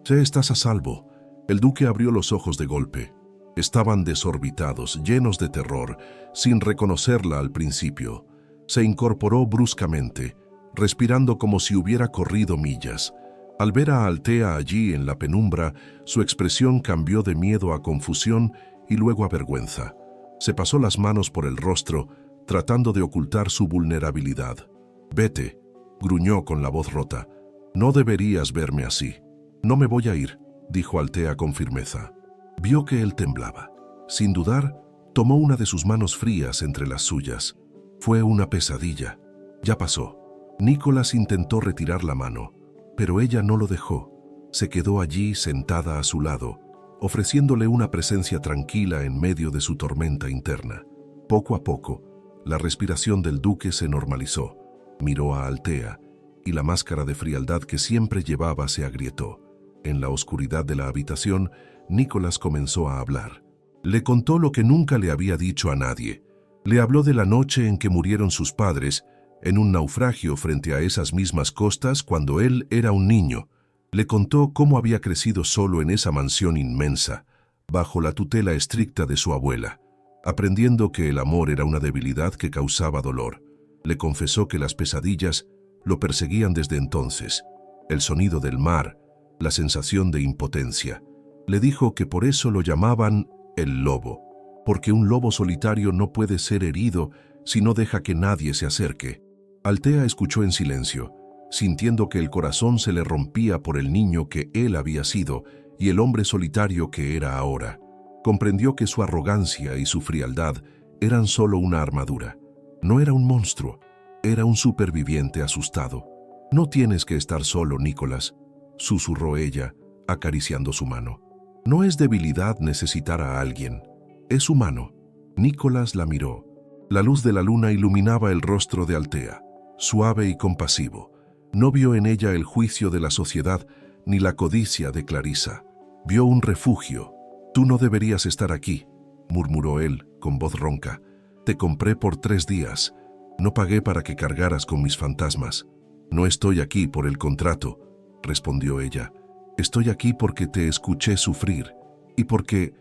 Estás a salvo». El duque abrió los ojos de golpe. Estaban desorbitados, llenos de terror, sin reconocerla al principio. Se incorporó bruscamente, respirando como si hubiera corrido millas. Al ver a Althea allí en la penumbra, su expresión cambió de miedo a confusión y luego a vergüenza. Se pasó las manos por el rostro, tratando de ocultar su vulnerabilidad. «Vete», gruñó con la voz rota. «No deberías verme así». «No me voy a ir», dijo Althea con firmeza. Vio que él temblaba. Sin dudar, tomó una de sus manos frías entre las suyas. Fue una pesadilla. Ya pasó. Nicholas intentó retirar la mano, pero ella no lo dejó. Se quedó allí sentada a su lado, ofreciéndole una presencia tranquila en medio de su tormenta interna. Poco a poco, la respiración del duque se normalizó. Miró a Althea, y la máscara de frialdad que siempre llevaba se agrietó. En la oscuridad de la habitación, Nicholas comenzó a hablar. Le contó lo que nunca le había dicho a nadie. Le habló de la noche en que murieron sus padres, en un naufragio frente a esas mismas costas cuando él era un niño. Le contó cómo había crecido solo en esa mansión inmensa, bajo la tutela estricta de su abuela, aprendiendo que el amor era una debilidad que causaba dolor. Le confesó que las pesadillas lo perseguían desde entonces. El sonido del mar, la sensación de impotencia. Le dijo que por eso lo llamaban el lobo, porque un lobo solitario no puede ser herido si no deja que nadie se acerque. Althea escuchó en silencio, sintiendo que el corazón se le rompía por el niño que él había sido y el hombre solitario que era ahora. Comprendió que su arrogancia y su frialdad eran solo una armadura. No era un monstruo, era un superviviente asustado. «No tienes que estar solo, Nicholas», susurró ella, acariciando su mano. «No es debilidad necesitar a alguien, es humano». Nicholas la miró. La luz de la luna iluminaba el rostro de Althea, suave y compasivo. No vio en ella el juicio de la sociedad ni la codicia de Clarissa. Vio un refugio. «Tú no deberías estar aquí», murmuró él con voz ronca. «Te compré por 3 días. No pagué para que cargaras con mis fantasmas». «No estoy aquí por el contrato», respondió ella. «Estoy aquí porque te escuché sufrir y porque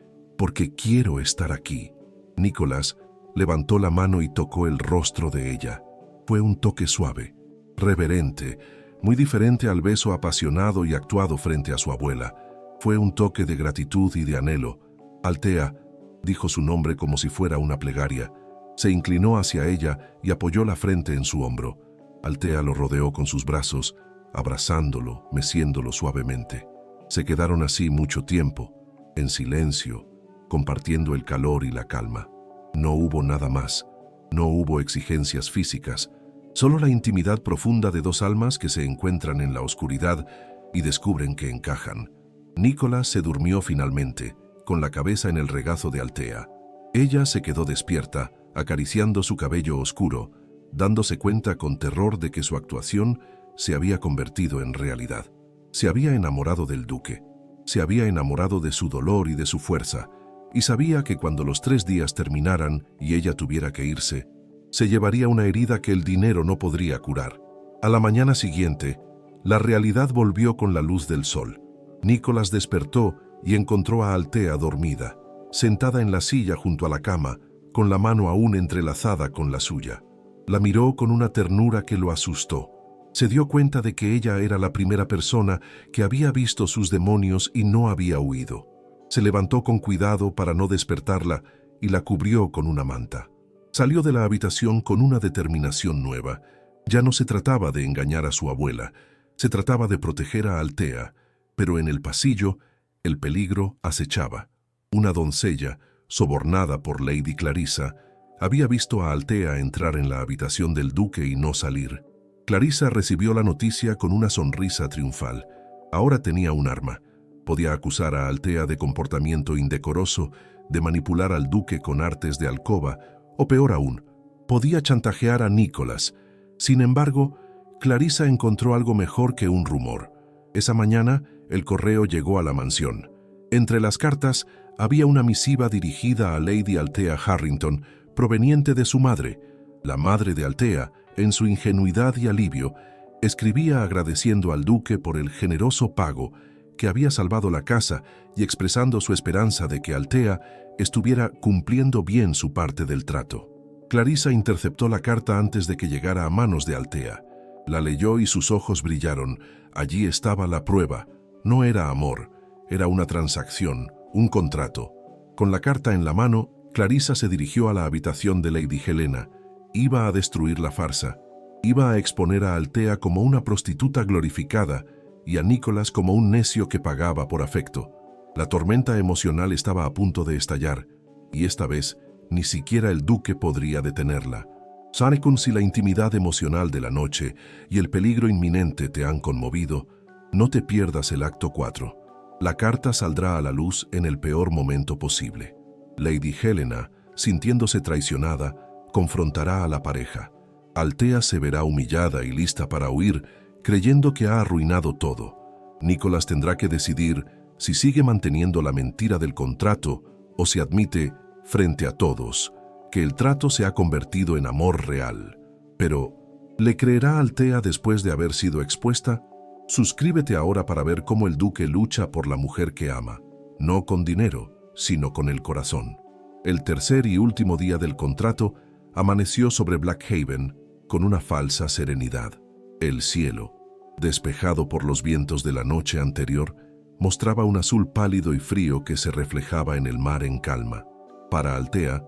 quiero estar aquí». Nicholas levantó la mano y tocó el rostro de ella. Fue un toque suave, reverente, muy diferente al beso apasionado y actuado frente a su abuela. Fue un toque de gratitud y de anhelo. «Althea», dijo su nombre como si fuera una plegaria. Se inclinó hacia ella y apoyó la frente en su hombro. Althea lo rodeó con sus brazos, abrazándolo, meciéndolo suavemente. Se quedaron así mucho tiempo, en silencio, compartiendo el calor y la calma. No hubo nada más, No hubo exigencias físicas, solo la intimidad profunda de dos almas que se encuentran en la oscuridad y descubren que encajan. Nicholas se durmió finalmente, con la cabeza en el regazo de Althea. Ella se quedó despierta, acariciando su cabello oscuro, dándose cuenta con terror de que su actuación se había convertido en realidad. Se había enamorado del duque, se había enamorado de su dolor y de su fuerza, y sabía que cuando los 3 días terminaran y ella tuviera que irse, se llevaría una herida que el dinero no podría curar. A la mañana siguiente, la realidad volvió con la luz del sol. Nicholas despertó y encontró a Althea dormida, sentada en la silla junto a la cama, con la mano aún entrelazada con la suya. La miró con una ternura que lo asustó. Se dio cuenta de que ella era la primera persona que había visto sus demonios y no había huido. Se levantó con cuidado para no despertarla y la cubrió con una manta. Salió de la habitación con una determinación nueva. Ya no se trataba de engañar a su abuela, se trataba de proteger a Althea, pero en el pasillo el peligro acechaba. Una doncella, sobornada por Lady Clarissa, había visto a Althea entrar en la habitación del duque y no salir. Clarissa recibió la noticia con una sonrisa triunfal. Ahora tenía un arma. Podía acusar a Althea de comportamiento indecoroso, de manipular al duque con artes de alcoba, o peor aún, podía chantajear a Nicholas. Sin embargo, Clarissa encontró algo mejor que un rumor. Esa mañana, el correo llegó a la mansión. Entre las cartas, había una misiva dirigida a Lady Althea Harrington, proveniente de su madre. La madre de Althea, en su ingenuidad y alivio, escribía agradeciendo al duque por el generoso pago que había salvado la casa y expresando su esperanza de que Althea estuviera cumpliendo bien su parte del trato. Clarissa interceptó la carta antes de que llegara a manos de Althea. La leyó y sus ojos brillaron. Allí estaba la prueba. No era amor, era una transacción, un contrato. Con la carta en la mano, Clarissa se dirigió a la habitación de Lady Helena. Iba a destruir la farsa. Iba a exponer a Althea como una prostituta glorificada y a Nicholas como un necio que pagaba por afecto. La tormenta emocional estaba a punto de estallar, y esta vez ni siquiera el duque podría detenerla. Si la intimidad emocional de la noche y el peligro inminente te han conmovido, no te pierdas el acto 4. La carta saldrá a la luz en el peor momento posible. Lady Helena, sintiéndose traicionada, confrontará a la pareja. Althea se verá humillada y lista para huir, creyendo que ha arruinado todo. Nicholas tendrá que decidir si sigue manteniendo la mentira del contrato o si admite, frente a todos, que el trato se ha convertido en amor real. Pero, ¿le creerá Althea después de haber sido expuesta? Suscríbete ahora para ver cómo el duque lucha por la mujer que ama, no con dinero, sino con el corazón. El tercer y último día del contrato amaneció sobre Blackhaven con una falsa serenidad. El cielo, despejado por los vientos de la noche anterior, mostraba un azul pálido y frío que se reflejaba en el mar en calma. Para Althea,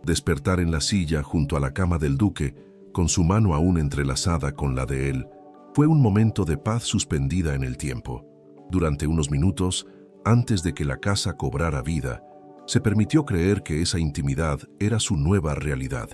despertar en la silla junto a la cama del duque, con su mano aún entrelazada con la de él, fue un momento de paz suspendida en el tiempo. Durante unos minutos, antes de que la casa cobrara vida, se permitió creer que esa intimidad era su nueva realidad,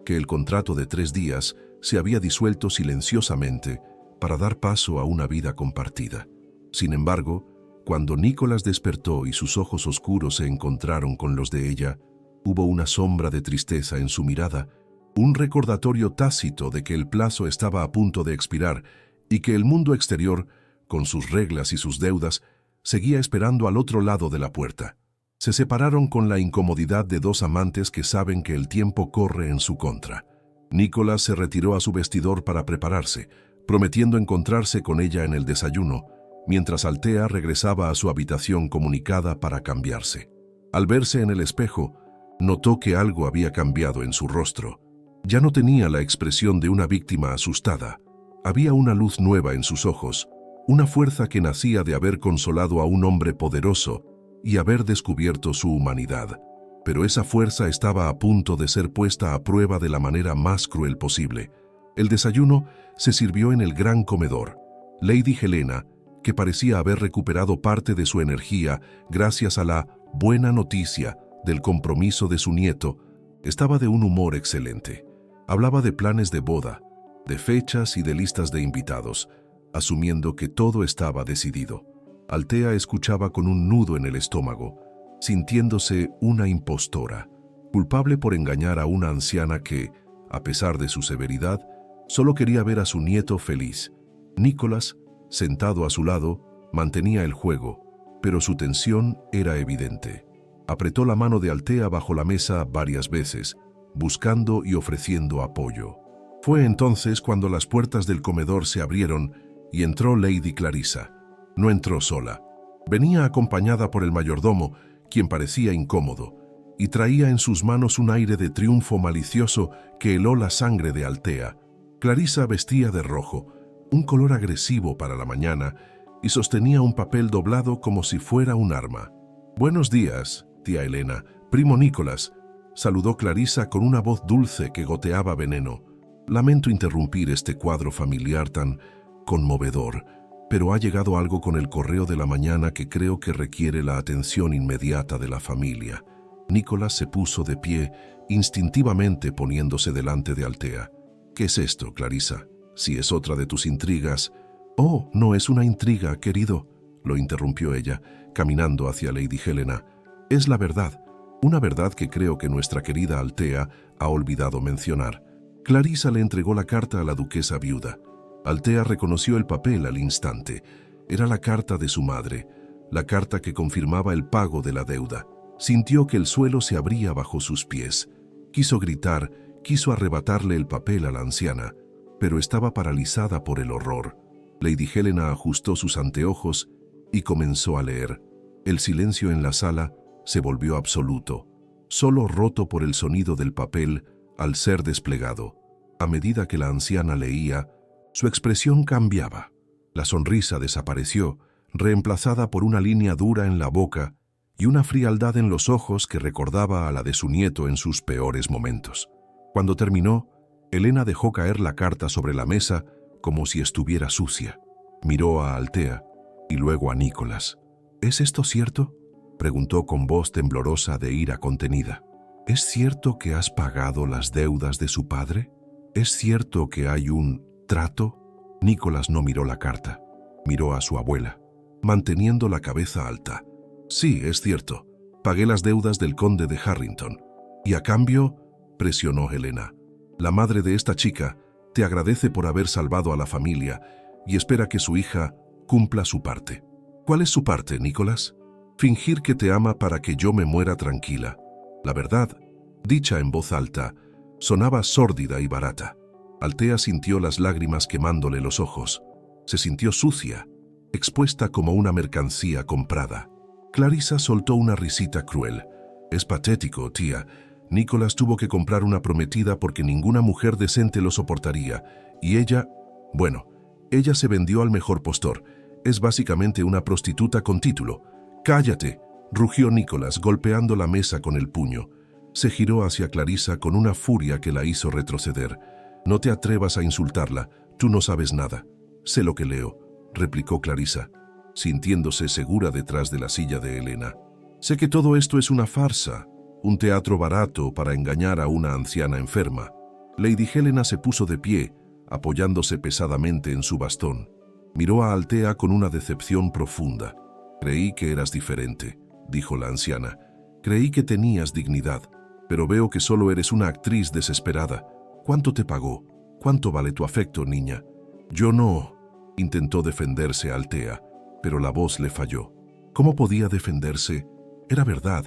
que el contrato de 3 días se había disuelto silenciosamente para dar paso a una vida compartida. Sin embargo, cuando Nicholas despertó y sus ojos oscuros se encontraron con los de ella, hubo una sombra de tristeza en su mirada, un recordatorio tácito de que el plazo estaba a punto de expirar y que el mundo exterior, con sus reglas y sus deudas, seguía esperando al otro lado de la puerta. Se separaron con la incomodidad de dos amantes que saben que el tiempo corre en su contra. Nicholas se retiró a su vestidor para prepararse, prometiendo encontrarse con ella en el desayuno, mientras Althea regresaba a su habitación comunicada para cambiarse. Al verse en el espejo, notó que algo había cambiado en su rostro. Ya no tenía la expresión de una víctima asustada. Había una luz nueva en sus ojos, una fuerza que nacía de haber consolado a un hombre poderoso y haber descubierto su humanidad. Pero esa fuerza estaba a punto de ser puesta a prueba de la manera más cruel posible. El desayuno se sirvió en el gran comedor. Lady Helena, que parecía haber recuperado parte de su energía gracias a la buena noticia del compromiso de su nieto, estaba de un humor excelente. Hablaba de planes de boda, de fechas y de listas de invitados, asumiendo que todo estaba decidido. Altea escuchaba con un nudo en el estómago, sintiéndose una impostora, culpable por engañar a una anciana que, a pesar de su severidad, solo quería ver a su nieto feliz. Nicolás, sentado a su lado, mantenía el juego, pero su tensión era evidente. Apretó la mano de Altea bajo la mesa varias veces, buscando y ofreciendo apoyo. Fue entonces cuando las puertas del comedor se abrieron y entró Lady Clarissa. No entró sola. Venía acompañada por el mayordomo, quien parecía incómodo, y traía en sus manos un aire de triunfo malicioso que heló la sangre de Altea. Clarissa vestía de rojo, un color agresivo para la mañana, y sostenía un papel doblado como si fuera un arma. «Buenos días, tía Helena, primo Nicolás», saludó Clarissa con una voz dulce que goteaba veneno. «Lamento interrumpir este cuadro familiar tan conmovedor, pero ha llegado algo con el correo de la mañana que creo que requiere la atención inmediata de la familia». Nicolás se puso de pie, instintivamente poniéndose delante de Altea. «¿Qué es esto, Clarissa? Si es otra de tus intrigas». «Oh, no es una intriga, querido», lo interrumpió ella, caminando hacia Lady Helena. «Es la verdad, una verdad que creo que nuestra querida Altea ha olvidado mencionar». Clarissa le entregó la carta a la duquesa viuda. Altea reconoció el papel al instante. Era la carta de su madre, la carta que confirmaba el pago de la deuda. Sintió que el suelo se abría bajo sus pies. Quiso gritar, quiso arrebatarle el papel a la anciana, pero estaba paralizada por el horror. Lady Helena ajustó sus anteojos y comenzó a leer. El silencio en la sala se volvió absoluto, solo roto por el sonido del papel al ser desplegado. A medida que la anciana leía, su expresión cambiaba. La sonrisa desapareció, reemplazada por una línea dura en la boca y una frialdad en los ojos que recordaba a la de su nieto en sus peores momentos. Cuando terminó, Helena dejó caer la carta sobre la mesa como si estuviera sucia. Miró a Altea y luego a Nicolás. «¿Es esto cierto?», preguntó con voz temblorosa de ira contenida. «¿Es cierto que has pagado las deudas de su padre? ¿Es cierto que hay un trato?» Nicolás no miró la carta. Miró a su abuela, manteniendo la cabeza alta. «Sí, es cierto. Pagué las deudas del conde de Harrington. Y a cambio», presionó Helena, «la madre de esta chica te agradece por haber salvado a la familia y espera que su hija cumpla su parte». «¿Cuál es su parte, Nicolás?» «Fingir que te ama para que yo me muera tranquila». La verdad, dicha en voz alta, sonaba sórdida y barata. Altea sintió las lágrimas quemándole los ojos. Se sintió sucia, expuesta como una mercancía comprada. Clarissa soltó una risita cruel. «Es patético, tía. Nicolás tuvo que comprar una prometida porque ninguna mujer decente lo soportaría. Y ella, bueno, ella se vendió al mejor postor. Es básicamente una prostituta con título». «¡Cállate!», rugió Nicolás, golpeando la mesa con el puño. Se giró hacia Clarissa con una furia que la hizo retroceder. «No te atrevas a insultarla, tú no sabes nada». «Sé lo que leo», replicó Clarissa, sintiéndose segura detrás de la silla de Helena. «Sé que todo esto es una farsa, un teatro barato para engañar a una anciana enferma». Lady Helena se puso de pie, apoyándose pesadamente en su bastón. Miró a Altea con una decepción profunda. «Creí que eras diferente», dijo la anciana. «Creí que tenías dignidad, pero veo que solo eres una actriz desesperada. ¿Cuánto te pagó? ¿Cuánto vale tu afecto, niña?» «Yo no», intentó defenderse Altea, pero la voz le falló. ¿Cómo podía defenderse? Era verdad.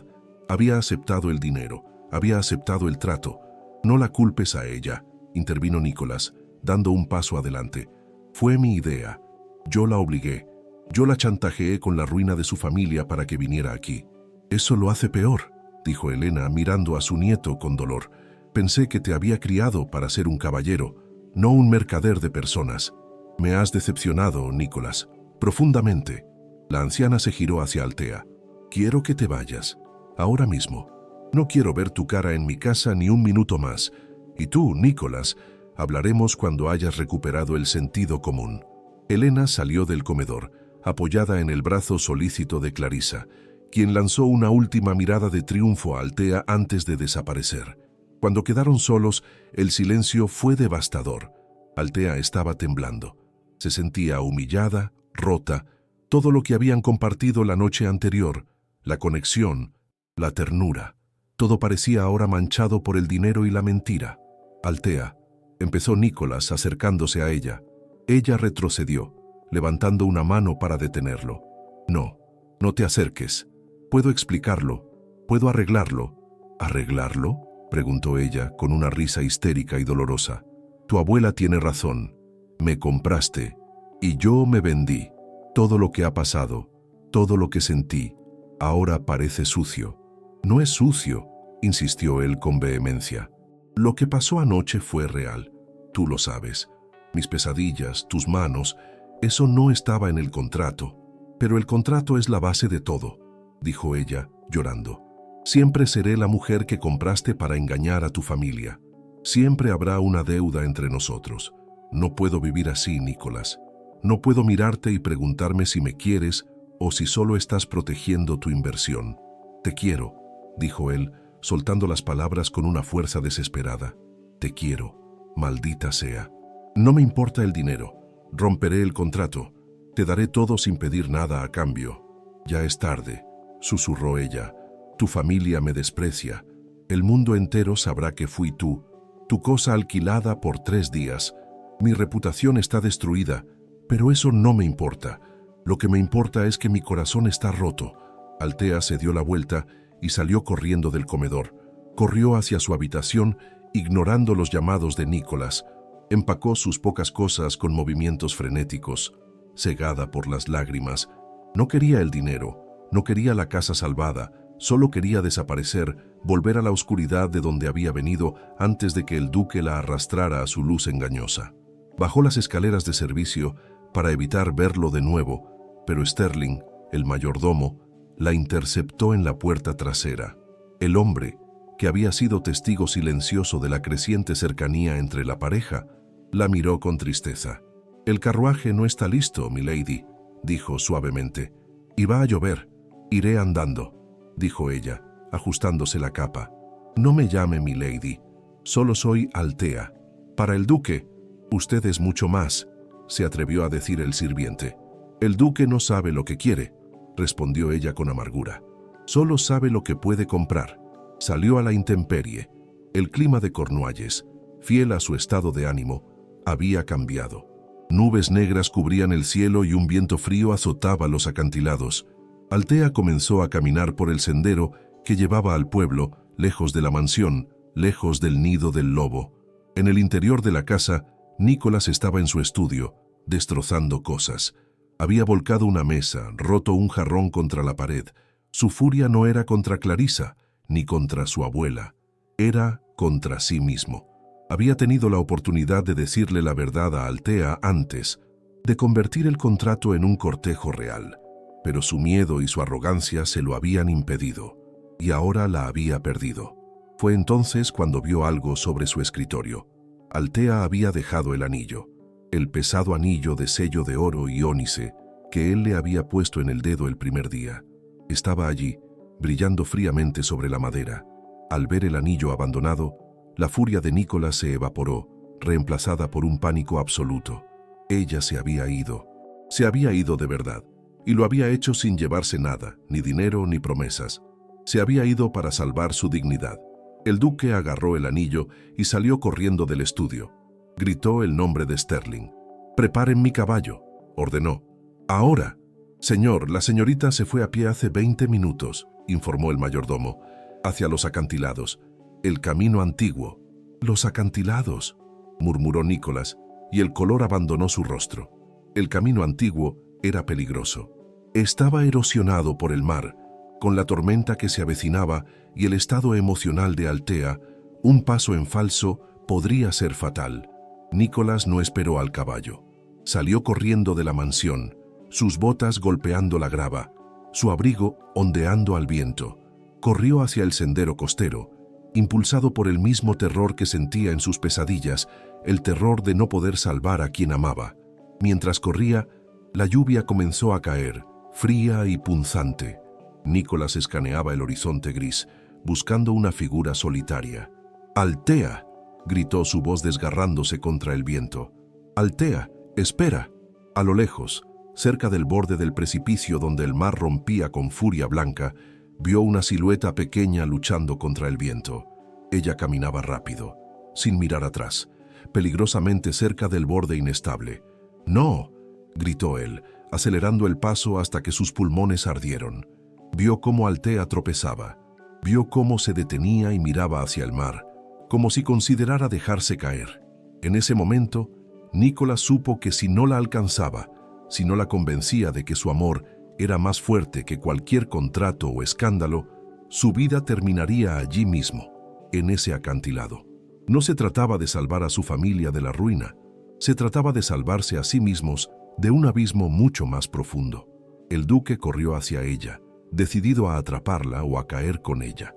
Había aceptado el dinero, había aceptado el trato. «No la culpes a ella», intervino Nicolás, dando un paso adelante. «Fue mi idea. Yo la obligué. Yo la chantajeé con la ruina de su familia para que viniera aquí». «Eso lo hace peor», dijo Helena, mirando a su nieto con dolor. «Pensé que te había criado para ser un caballero, no un mercader de personas. Me has decepcionado, Nicolás, profundamente». La anciana se giró hacia Altea. «Quiero que te vayas, ahora mismo. No quiero ver tu cara en mi casa ni un minuto más. Y tú, Nicolás, hablaremos cuando hayas recuperado el sentido común». Helena salió del comedor, apoyada en el brazo solícito de Clarissa, quien lanzó una última mirada de triunfo a Altea antes de desaparecer. Cuando quedaron solos, el silencio fue devastador. Altea estaba temblando. Se sentía humillada, rota, todo lo que habían compartido la noche anterior, la conexión, la ternura. Todo parecía ahora manchado por el dinero y la mentira. Altea, empezó Nicholas acercándose a ella. Ella retrocedió, levantando una mano para detenerlo. No, no te acerques. Puedo explicarlo. Puedo arreglarlo. ¿Arreglarlo?, preguntó ella con una risa histérica y dolorosa. Tu abuela tiene razón. Me compraste y yo me vendí. Todo lo que ha pasado, todo lo que sentí, ahora parece sucio. No es sucio, insistió él con vehemencia. Lo que pasó anoche fue real. Tú lo sabes. Mis pesadillas, tus manos, eso no estaba en el contrato. Pero el contrato es la base de todo, dijo ella, llorando. Siempre seré la mujer que compraste para engañar a tu familia. Siempre habrá una deuda entre nosotros. No puedo vivir así, Nicholas. No puedo mirarte y preguntarme si me quieres o si solo estás protegiendo tu inversión. Te quiero, dijo él, soltando las palabras con una fuerza desesperada. Te quiero, maldita sea. No me importa el dinero. Romperé el contrato. Te daré todo sin pedir nada a cambio. Ya es tarde, susurró ella. Tu familia me desprecia. El mundo entero sabrá que fui tú. Tu cosa alquilada por 3 días. Mi reputación está destruida, pero eso no me importa. Lo que me importa es que mi corazón está roto. Altea se dio la vuelta y salió corriendo del comedor. Corrió hacia su habitación, ignorando los llamados de Nicholas. Empacó sus pocas cosas con movimientos frenéticos. Cegada por las lágrimas. No quería el dinero, no quería la casa salvada. Solo quería desaparecer, volver a la oscuridad de donde había venido antes de que el duque la arrastrara a su luz engañosa. Bajó las escaleras de servicio para evitar verlo de nuevo, pero Sterling, el mayordomo, la interceptó en la puerta trasera. El hombre, que había sido testigo silencioso de la creciente cercanía entre la pareja, la miró con tristeza. «El carruaje no está listo, milady», dijo suavemente. «Y va a llover. Iré andando», dijo ella, ajustándose la capa. «No me llame milady. Solo soy Altea. Para el duque, usted es mucho más», se atrevió a decir el sirviente. «El duque no sabe lo que quiere», respondió ella con amargura. «Solo sabe lo que puede comprar». Salió a la intemperie. El clima de Cornualles, fiel a su estado de ánimo, había cambiado. Nubes negras cubrían el cielo y un viento frío azotaba los acantilados. Altea comenzó a caminar por el sendero que llevaba al pueblo, lejos de la mansión, lejos del nido del lobo. En el interior de la casa, Nicholas estaba en su estudio, destrozando cosas. Había volcado una mesa, roto un jarrón contra la pared. Su furia no era contra Clarissa, ni contra su abuela. Era contra sí mismo. Había tenido la oportunidad de decirle la verdad a Altea antes, de convertir el contrato en un cortejo real. Pero su miedo y su arrogancia se lo habían impedido, y ahora la había perdido. Fue entonces cuando vio algo sobre su escritorio. Altea había dejado el anillo, el pesado anillo de sello de oro y ónice que él le había puesto en el dedo el primer día. Estaba allí, brillando fríamente sobre la madera. Al ver el anillo abandonado, la furia de Nicholas se evaporó, reemplazada por un pánico absoluto. Ella se había ido de verdad. Y lo había hecho sin llevarse nada, ni dinero ni promesas. Se había ido para salvar su dignidad. El duque agarró el anillo y salió corriendo del estudio. Gritó el nombre de Sterling. «Preparen mi caballo», ordenó. «Ahora». «Señor, la señorita se fue a pie hace 20 minutos», informó el mayordomo. «Hacia los acantilados. El camino antiguo». «Los acantilados», murmuró Nicholas, y el color abandonó su rostro. El camino antiguo era peligroso. Estaba erosionado por el mar. Con la tormenta que se avecinaba y el estado emocional de Altea, un paso en falso podría ser fatal. Nicholas no esperó al caballo. Salió corriendo de la mansión, sus botas golpeando la grava, su abrigo ondeando al viento. Corrió hacia el sendero costero, impulsado por el mismo terror que sentía en sus pesadillas, el terror de no poder salvar a quien amaba. Mientras corría, la lluvia comenzó a caer, fría y punzante. Nicholas escaneaba el horizonte gris, buscando una figura solitaria. «Altea», gritó su voz desgarrándose contra el viento. «Altea, espera». A lo lejos, cerca del borde del precipicio donde el mar rompía con furia blanca, vio una silueta pequeña luchando contra el viento. Ella caminaba rápido, sin mirar atrás, peligrosamente cerca del borde inestable. «¡No!», gritó él, acelerando el paso hasta que sus pulmones ardieron. Vio cómo Altea tropezaba. Vio cómo se detenía y miraba hacia el mar, como si considerara dejarse caer. En ese momento, Nicholas supo que si no la alcanzaba, si no la convencía de que su amor era más fuerte que cualquier contrato o escándalo, su vida terminaría allí mismo, en ese acantilado. No se trataba de salvar a su familia de la ruina, se trataba de salvarse a sí mismos de un abismo mucho más profundo. El duque corrió hacia ella, decidido a atraparla o a caer con ella.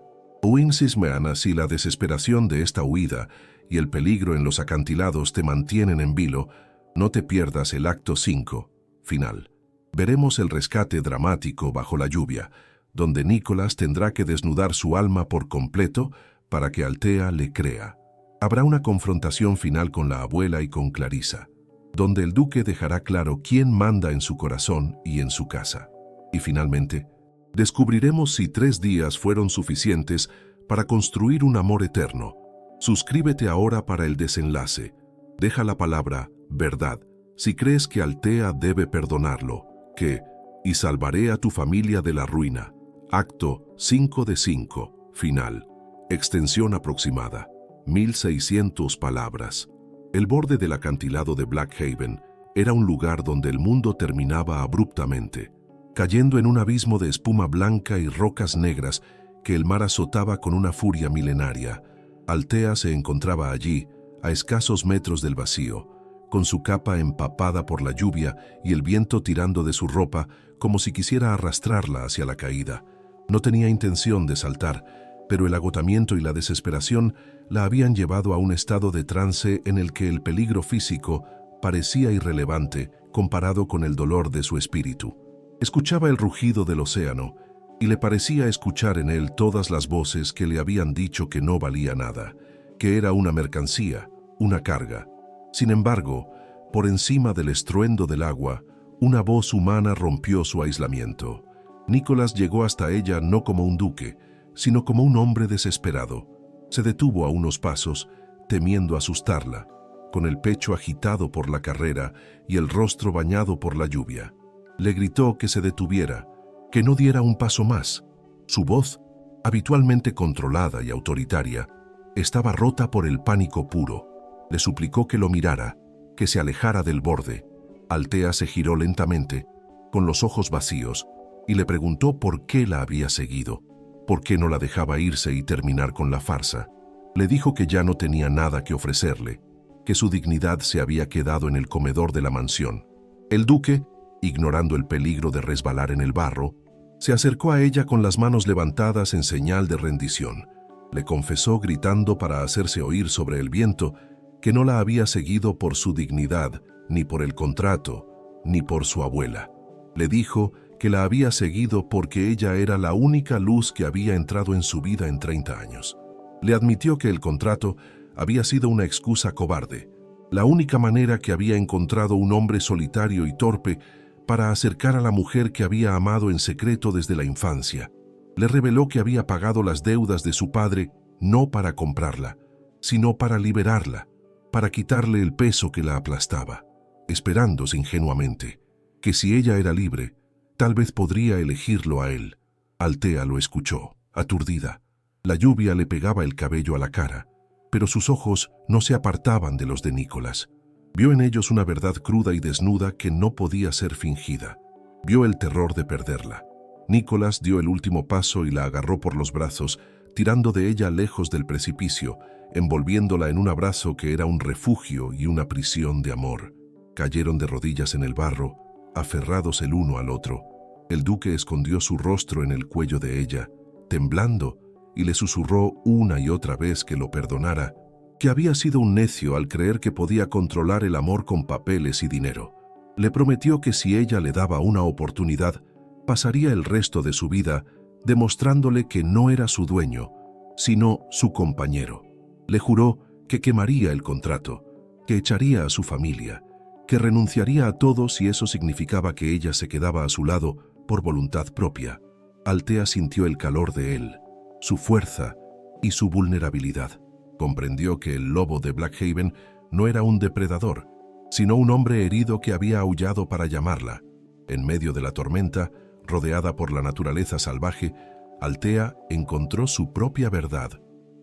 Si la desesperación de esta huida y el peligro en los acantilados te mantienen en vilo, no te pierdas el acto 5, final. Veremos el rescate dramático bajo la lluvia, donde Nicholas tendrá que desnudar su alma por completo para que Altea le crea. Habrá una confrontación final con la abuela y con Clarissa, donde el duque dejará claro quién manda en su corazón y en su casa. Y finalmente, descubriremos si 3 días fueron suficientes para construir un amor eterno. Suscríbete ahora para el desenlace. Deja la palabra verdad si crees que Altea debe perdonarlo, y salvaré a tu familia de la ruina. Acto 5 de 5, final. Extensión aproximada, 1600 palabras. El borde del acantilado de Blackhaven era un lugar donde el mundo terminaba abruptamente, cayendo en un abismo de espuma blanca y rocas negras que el mar azotaba con una furia milenaria. Altea se encontraba allí, a escasos metros del vacío, con su capa empapada por la lluvia y el viento tirando de su ropa como si quisiera arrastrarla hacia la caída. No tenía intención de saltar, pero el agotamiento y la desesperación la habían llevado a un estado de trance en el que el peligro físico parecía irrelevante comparado con el dolor de su espíritu. Escuchaba el rugido del océano y le parecía escuchar en él todas las voces que le habían dicho que no valía nada, que era una mercancía, una carga. Sin embargo, por encima del estruendo del agua, una voz humana rompió su aislamiento. Nicholas llegó hasta ella no como un duque, sino como un hombre desesperado. Se detuvo a unos pasos, temiendo asustarla, con el pecho agitado por la carrera y el rostro bañado por la lluvia. Le gritó que se detuviera, que no diera un paso más. Su voz, habitualmente controlada y autoritaria, estaba rota por el pánico puro. Le suplicó que lo mirara, que se alejara del borde. Altea se giró lentamente, con los ojos vacíos, y le preguntó por qué la había seguido, por qué no la dejaba irse y terminar con la farsa. Le dijo que ya no tenía nada que ofrecerle, que su dignidad se había quedado en el comedor de la mansión. El duque, ignorando el peligro de resbalar en el barro, se acercó a ella con las manos levantadas en señal de rendición. Le confesó gritando para hacerse oír sobre el viento que no la había seguido por su dignidad, ni por el contrato, ni por su abuela. Le dijo que la había seguido porque ella era la única luz que había entrado en su vida en 30 años. Le admitió que el contrato había sido una excusa cobarde, la única manera que había encontrado un hombre solitario y torpe para acercar a la mujer que había amado en secreto desde la infancia. Le reveló que había pagado las deudas de su padre no para comprarla, sino para liberarla, para quitarle el peso que la aplastaba, esperando ingenuamente que si ella era libre, tal vez podría elegirlo a él. Altea lo escuchó, aturdida. La lluvia le pegaba el cabello a la cara, pero sus ojos no se apartaban de los de Nicholas. Vio en ellos una verdad cruda y desnuda que no podía ser fingida. Vio el terror de perderla. Nicholas dio el último paso y la agarró por los brazos, tirando de ella lejos del precipicio, envolviéndola en un abrazo que era un refugio y una prisión de amor. Cayeron de rodillas en el barro, aferrados el uno al otro. El duque escondió su rostro en el cuello de ella, temblando, y le susurró una y otra vez que lo perdonara, que había sido un necio al creer que podía controlar el amor con papeles y dinero. Le prometió que si ella le daba una oportunidad, pasaría el resto de su vida demostrándole que no era su dueño, sino su compañero. Le juró que quemaría el contrato, que echaría a su familia, que renunciaría a todo si eso significaba que ella se quedaba a su lado por voluntad propia. Althea sintió el calor de él, su fuerza y su vulnerabilidad. Comprendió que el lobo de Blackhaven no era un depredador, sino un hombre herido que había aullado para llamarla. En medio de la tormenta, rodeada por la naturaleza salvaje, Althea encontró su propia verdad.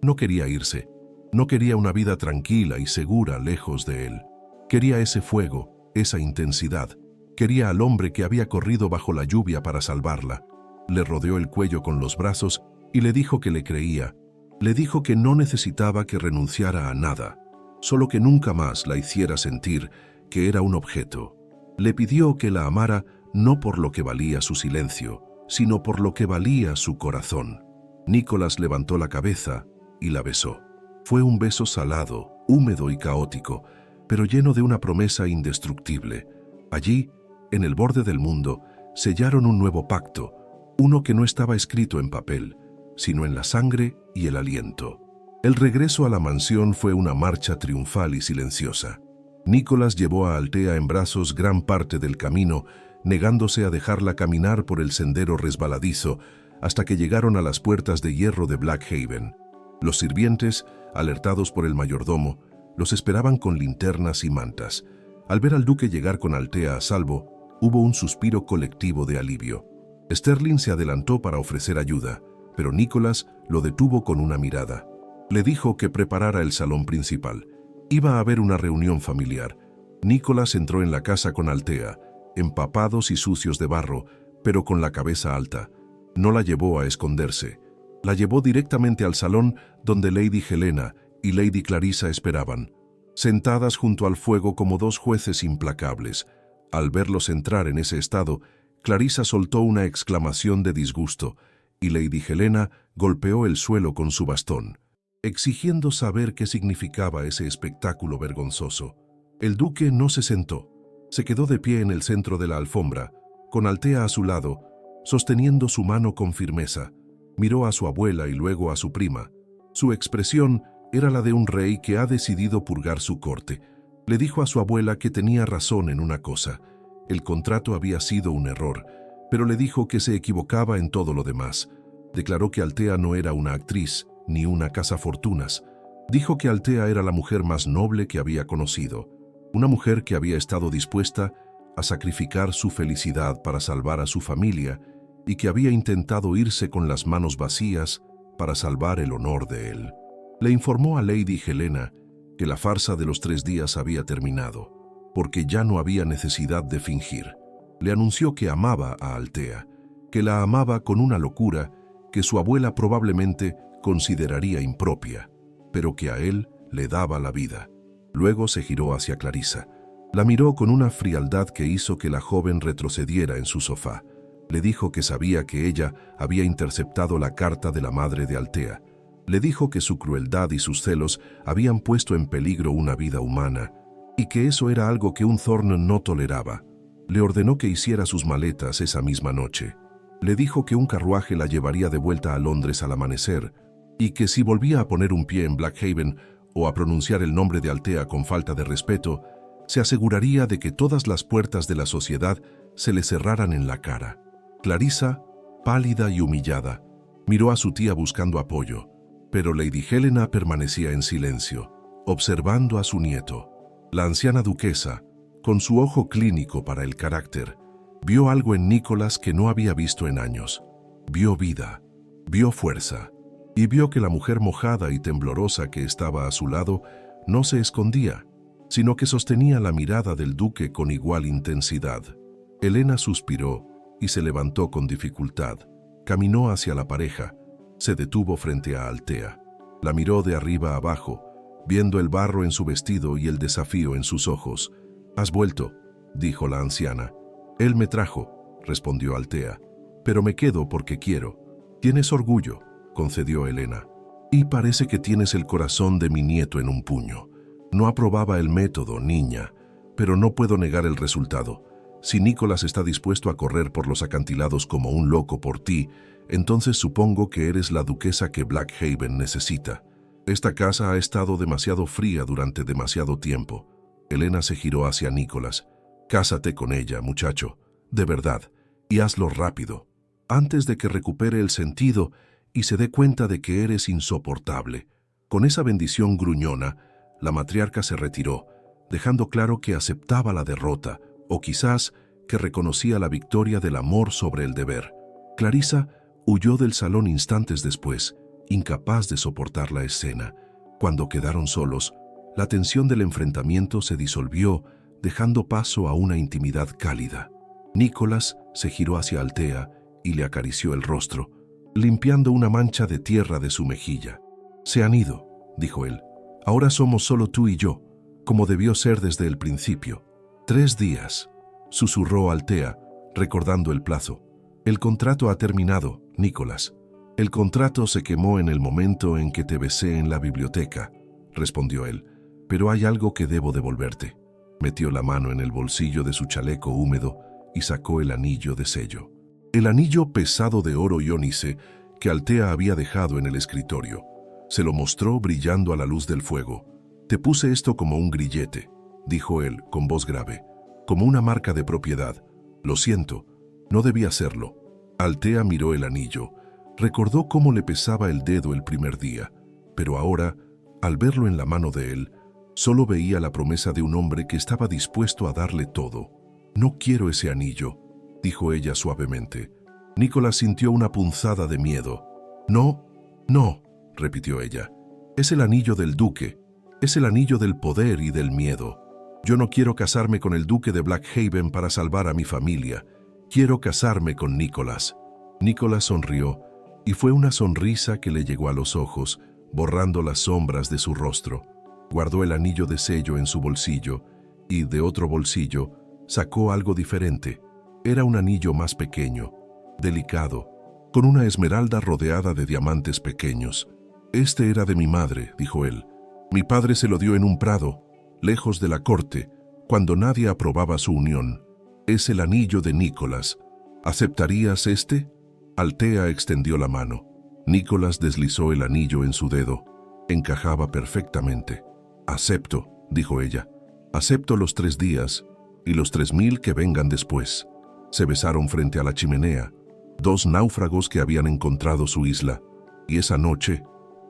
No quería irse, no quería una vida tranquila y segura lejos de él. Quería ese fuego, esa intensidad. Quería al hombre que había corrido bajo la lluvia para salvarla. Le rodeó el cuello con los brazos y le dijo que le creía. Le dijo que no necesitaba que renunciara a nada, solo que nunca más la hiciera sentir que era un objeto. Le pidió que la amara no por lo que valía su silencio, sino por lo que valía su corazón. Nicholas levantó la cabeza y la besó. Fue un beso salado, húmedo y caótico, pero lleno de una promesa indestructible. Allí, en el borde del mundo, sellaron un nuevo pacto, uno que no estaba escrito en papel, sino en la sangre y el aliento. El regreso a la mansión fue una marcha triunfal y silenciosa. Nicholas llevó a Althea en brazos gran parte del camino, negándose a dejarla caminar por el sendero resbaladizo hasta que llegaron a las puertas de hierro de Blackhaven. Los sirvientes, alertados por el mayordomo, los esperaban con linternas y mantas. Al ver al duque llegar con Althea a salvo, hubo un suspiro colectivo de alivio. Sterling se adelantó para ofrecer ayuda, pero Nicholas lo detuvo con una mirada. Le dijo que preparara el salón principal. Iba a haber una reunión familiar. Nicholas entró en la casa con Althea, empapados y sucios de barro, pero con la cabeza alta. No la llevó a esconderse. La llevó directamente al salón donde Lady Helena y Lady Clarissa esperaban, sentadas junto al fuego como dos jueces implacables. Al verlos entrar en ese estado, Clarissa soltó una exclamación de disgusto y Lady Helena golpeó el suelo con su bastón, exigiendo saber qué significaba ese espectáculo vergonzoso. El duque no se sentó. Se quedó de pie en el centro de la alfombra, con Althea a su lado, sosteniendo su mano con firmeza. Miró a su abuela y luego a su prima. Su expresión era la de un rey que ha decidido purgar su corte. Le dijo a su abuela que tenía razón en una cosa. El contrato había sido un error, pero le dijo que se equivocaba en todo lo demás. Declaró que Althea no era una actriz, ni una cazafortunas. Dijo que Althea era la mujer más noble que había conocido, una mujer que había estado dispuesta a sacrificar su felicidad para salvar a su familia y que había intentado irse con las manos vacías para salvar el honor de él. Le informó a Lady Helena que la farsa de los 3 días había terminado, porque ya no había necesidad de fingir. Le anunció que amaba a Althea, que la amaba con una locura que su abuela probablemente consideraría impropia, pero que a él le daba la vida. Luego se giró hacia Clarissa. La miró con una frialdad que hizo que la joven retrocediera en su sofá. Le dijo que sabía que ella había interceptado la carta de la madre de Althea. Le dijo que su crueldad y sus celos habían puesto en peligro una vida humana, y que eso era algo que un Thorne no toleraba. Le ordenó que hiciera sus maletas esa misma noche. Le dijo que un carruaje la llevaría de vuelta a Londres al amanecer, y que si volvía a poner un pie en Blackhaven o a pronunciar el nombre de Althea con falta de respeto, se aseguraría de que todas las puertas de la sociedad se le cerraran en la cara. Clarissa, pálida y humillada, miró a su tía buscando apoyo, pero Lady Helena permanecía en silencio, observando a su nieto. La anciana duquesa, con su ojo clínico para el carácter, vio algo en Nicholas que no había visto en años. Vio vida, vio fuerza, y vio que la mujer mojada y temblorosa que estaba a su lado no se escondía, sino que sostenía la mirada del duque con igual intensidad. Helena suspiró y se levantó con dificultad. Caminó hacia la pareja. Se detuvo frente a Althea. La miró de arriba abajo, viendo el barro en su vestido y el desafío en sus ojos. «Has vuelto», dijo la anciana. «Él me trajo», respondió Althea. «Pero me quedo porque quiero». «Tienes orgullo», concedió Helena. «Y parece que tienes el corazón de mi nieto en un puño». No aprobaba el método, niña, pero no puedo negar el resultado. Si Nicholas está dispuesto a correr por los acantilados como un loco por ti, entonces supongo que eres la duquesa que Blackhaven necesita. Esta casa ha estado demasiado fría durante demasiado tiempo. Elena se giró hacia Nicholas. Cásate con ella, muchacho, de verdad, y hazlo rápido, antes de que recupere el sentido y se dé cuenta de que eres insoportable. Con esa bendición gruñona, la matriarca se retiró, dejando claro que aceptaba la derrota, o quizás que reconocía la victoria del amor sobre el deber. Clarissa huyó del salón instantes después, incapaz de soportar la escena. Cuando quedaron solos, la tensión del enfrentamiento se disolvió, dejando paso a una intimidad cálida. Nicholas se giró hacia Althea y le acarició el rostro, limpiando una mancha de tierra de su mejilla. «Se han ido», dijo él. «Ahora somos solo tú y yo, como debió ser desde el principio». «3 días», susurró Althea, recordando el plazo. «El contrato ha terminado, Nicholas». «El contrato se quemó en el momento en que te besé en la biblioteca», respondió él. «Pero hay algo que debo devolverte». Metió la mano en el bolsillo de su chaleco húmedo y sacó el anillo de sello. El anillo pesado de oro y ónice que Althea había dejado en el escritorio. Se lo mostró brillando a la luz del fuego. «Te puse esto como un grillete», dijo él con voz grave, «como una marca de propiedad. Lo siento, no debí hacerlo». Althea miró el anillo. Recordó cómo le pesaba el dedo el primer día, pero ahora, al verlo en la mano de él, solo veía la promesa de un hombre que estaba dispuesto a darle todo. «No quiero ese anillo», dijo ella suavemente. Nicholas sintió una punzada de miedo. «No, no», repitió ella. «Es el anillo del duque. Es el anillo del poder y del miedo. Yo no quiero casarme con el duque de Blackhaven para salvar a mi familia. Quiero casarme con Nicholas». Nicholas sonrió, y fue una sonrisa que le llegó a los ojos, borrando las sombras de su rostro. Guardó el anillo de sello en su bolsillo y, de otro bolsillo, sacó algo diferente. Era un anillo más pequeño, delicado, con una esmeralda rodeada de diamantes pequeños. «Este era de mi madre», dijo él. «Mi padre se lo dio en un prado, lejos de la corte, cuando nadie aprobaba su unión. Es el anillo de Nicholas. ¿Aceptarías este?» Althea extendió la mano. Nicholas deslizó el anillo en su dedo. Encajaba perfectamente. «Acepto», dijo ella. «Acepto los 3 días y los 3000 que vengan después». Se besaron frente a la chimenea, 2 náufragos que habían encontrado su isla. Y esa noche,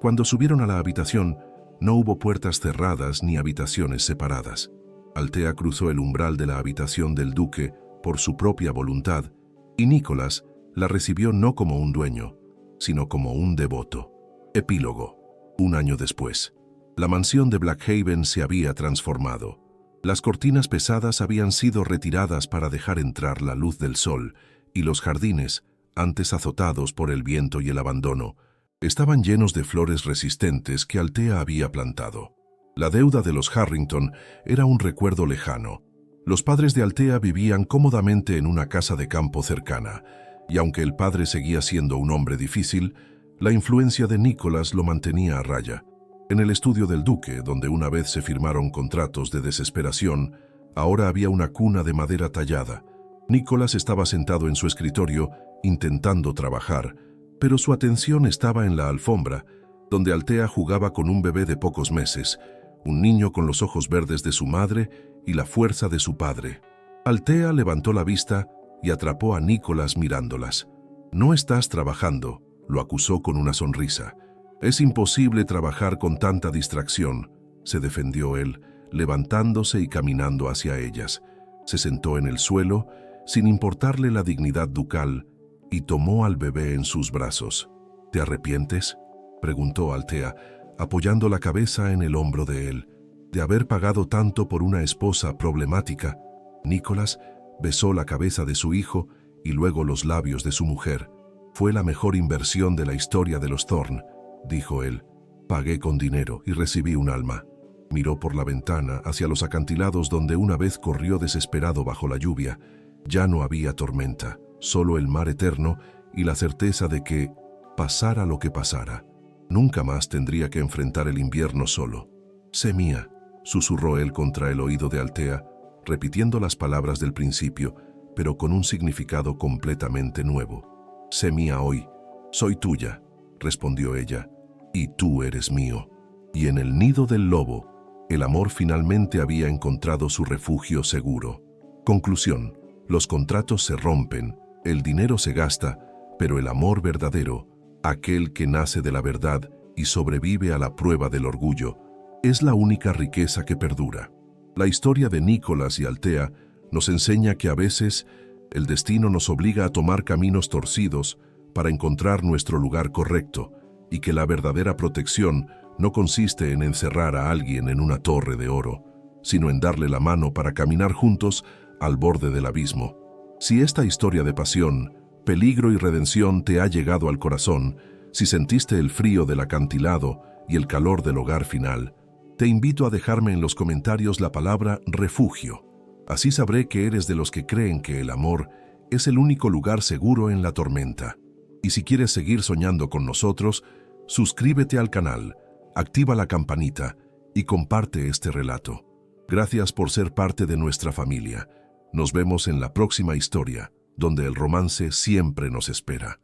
cuando subieron a la habitación, no hubo puertas cerradas ni habitaciones separadas. Althea cruzó el umbral de la habitación del duque por su propia voluntad, y Nicholas la recibió no como un dueño, sino como un devoto. Epílogo. 1 año después. La mansión de Blackhaven se había transformado. Las cortinas pesadas habían sido retiradas para dejar entrar la luz del sol, y los jardines, antes azotados por el viento y el abandono, estaban llenos de flores resistentes que Althea había plantado. La deuda de los Harrington era un recuerdo lejano. Los padres de Althea vivían cómodamente en una casa de campo cercana, y aunque el padre seguía siendo un hombre difícil, la influencia de Nicholas lo mantenía a raya. En el estudio del duque, donde una vez se firmaron contratos de desesperación, ahora había una cuna de madera tallada. Nicholas estaba sentado en su escritorio, intentando trabajar, pero su atención estaba en la alfombra, donde Althea jugaba con un bebé de pocos meses, un niño con los ojos verdes de su madre y la fuerza de su padre. Althea levantó la vista y atrapó a Nicholas mirándolas. «No estás trabajando», lo acusó con una sonrisa. «Es imposible trabajar con tanta distracción», se defendió él, levantándose y caminando hacia ellas. Se sentó en el suelo, sin importarle la dignidad ducal, y tomó al bebé en sus brazos. «¿Te arrepientes?», preguntó Althea, apoyando la cabeza en el hombro de él, «de haber pagado tanto por una esposa problemática». Nicholas besó la cabeza de su hijo y luego los labios de su mujer. «Fue la mejor inversión de la historia de los Thorne», dijo él. «Pagué con dinero y recibí un alma». Miró por la ventana hacia los acantilados donde una vez corrió desesperado bajo la lluvia. Ya no había tormenta, solo el mar eterno y la certeza de que, pasara lo que pasara, nunca más tendría que enfrentar el invierno solo. «Sé mía», susurró él contra el oído de Althea, repitiendo las palabras del principio, pero con un significado completamente nuevo. «Sé mía hoy. Soy tuya», respondió ella, «y tú eres mío». Y en el nido del lobo, el amor finalmente había encontrado su refugio seguro. Conclusión: los contratos se rompen, el dinero se gasta, pero el amor verdadero, aquel que nace de la verdad y sobrevive a la prueba del orgullo, es la única riqueza que perdura. La historia de Nicolás y Althea nos enseña que a veces el destino nos obliga a tomar caminos torcidos para encontrar nuestro lugar correcto, y que la verdadera protección no consiste en encerrar a alguien en una torre de oro, sino en darle la mano para caminar juntos al borde del abismo. Si esta historia de pasión, peligro y redención te ha llegado al corazón, si sentiste el frío del acantilado y el calor del hogar final, te invito a dejarme en los comentarios la palabra refugio. Así sabré que eres de los que creen que el amor es el único lugar seguro en la tormenta. Y si quieres seguir soñando con nosotros, suscríbete al canal, activa la campanita y comparte este relato. Gracias por ser parte de nuestra familia. Nos vemos en la próxima historia, donde el romance siempre nos espera.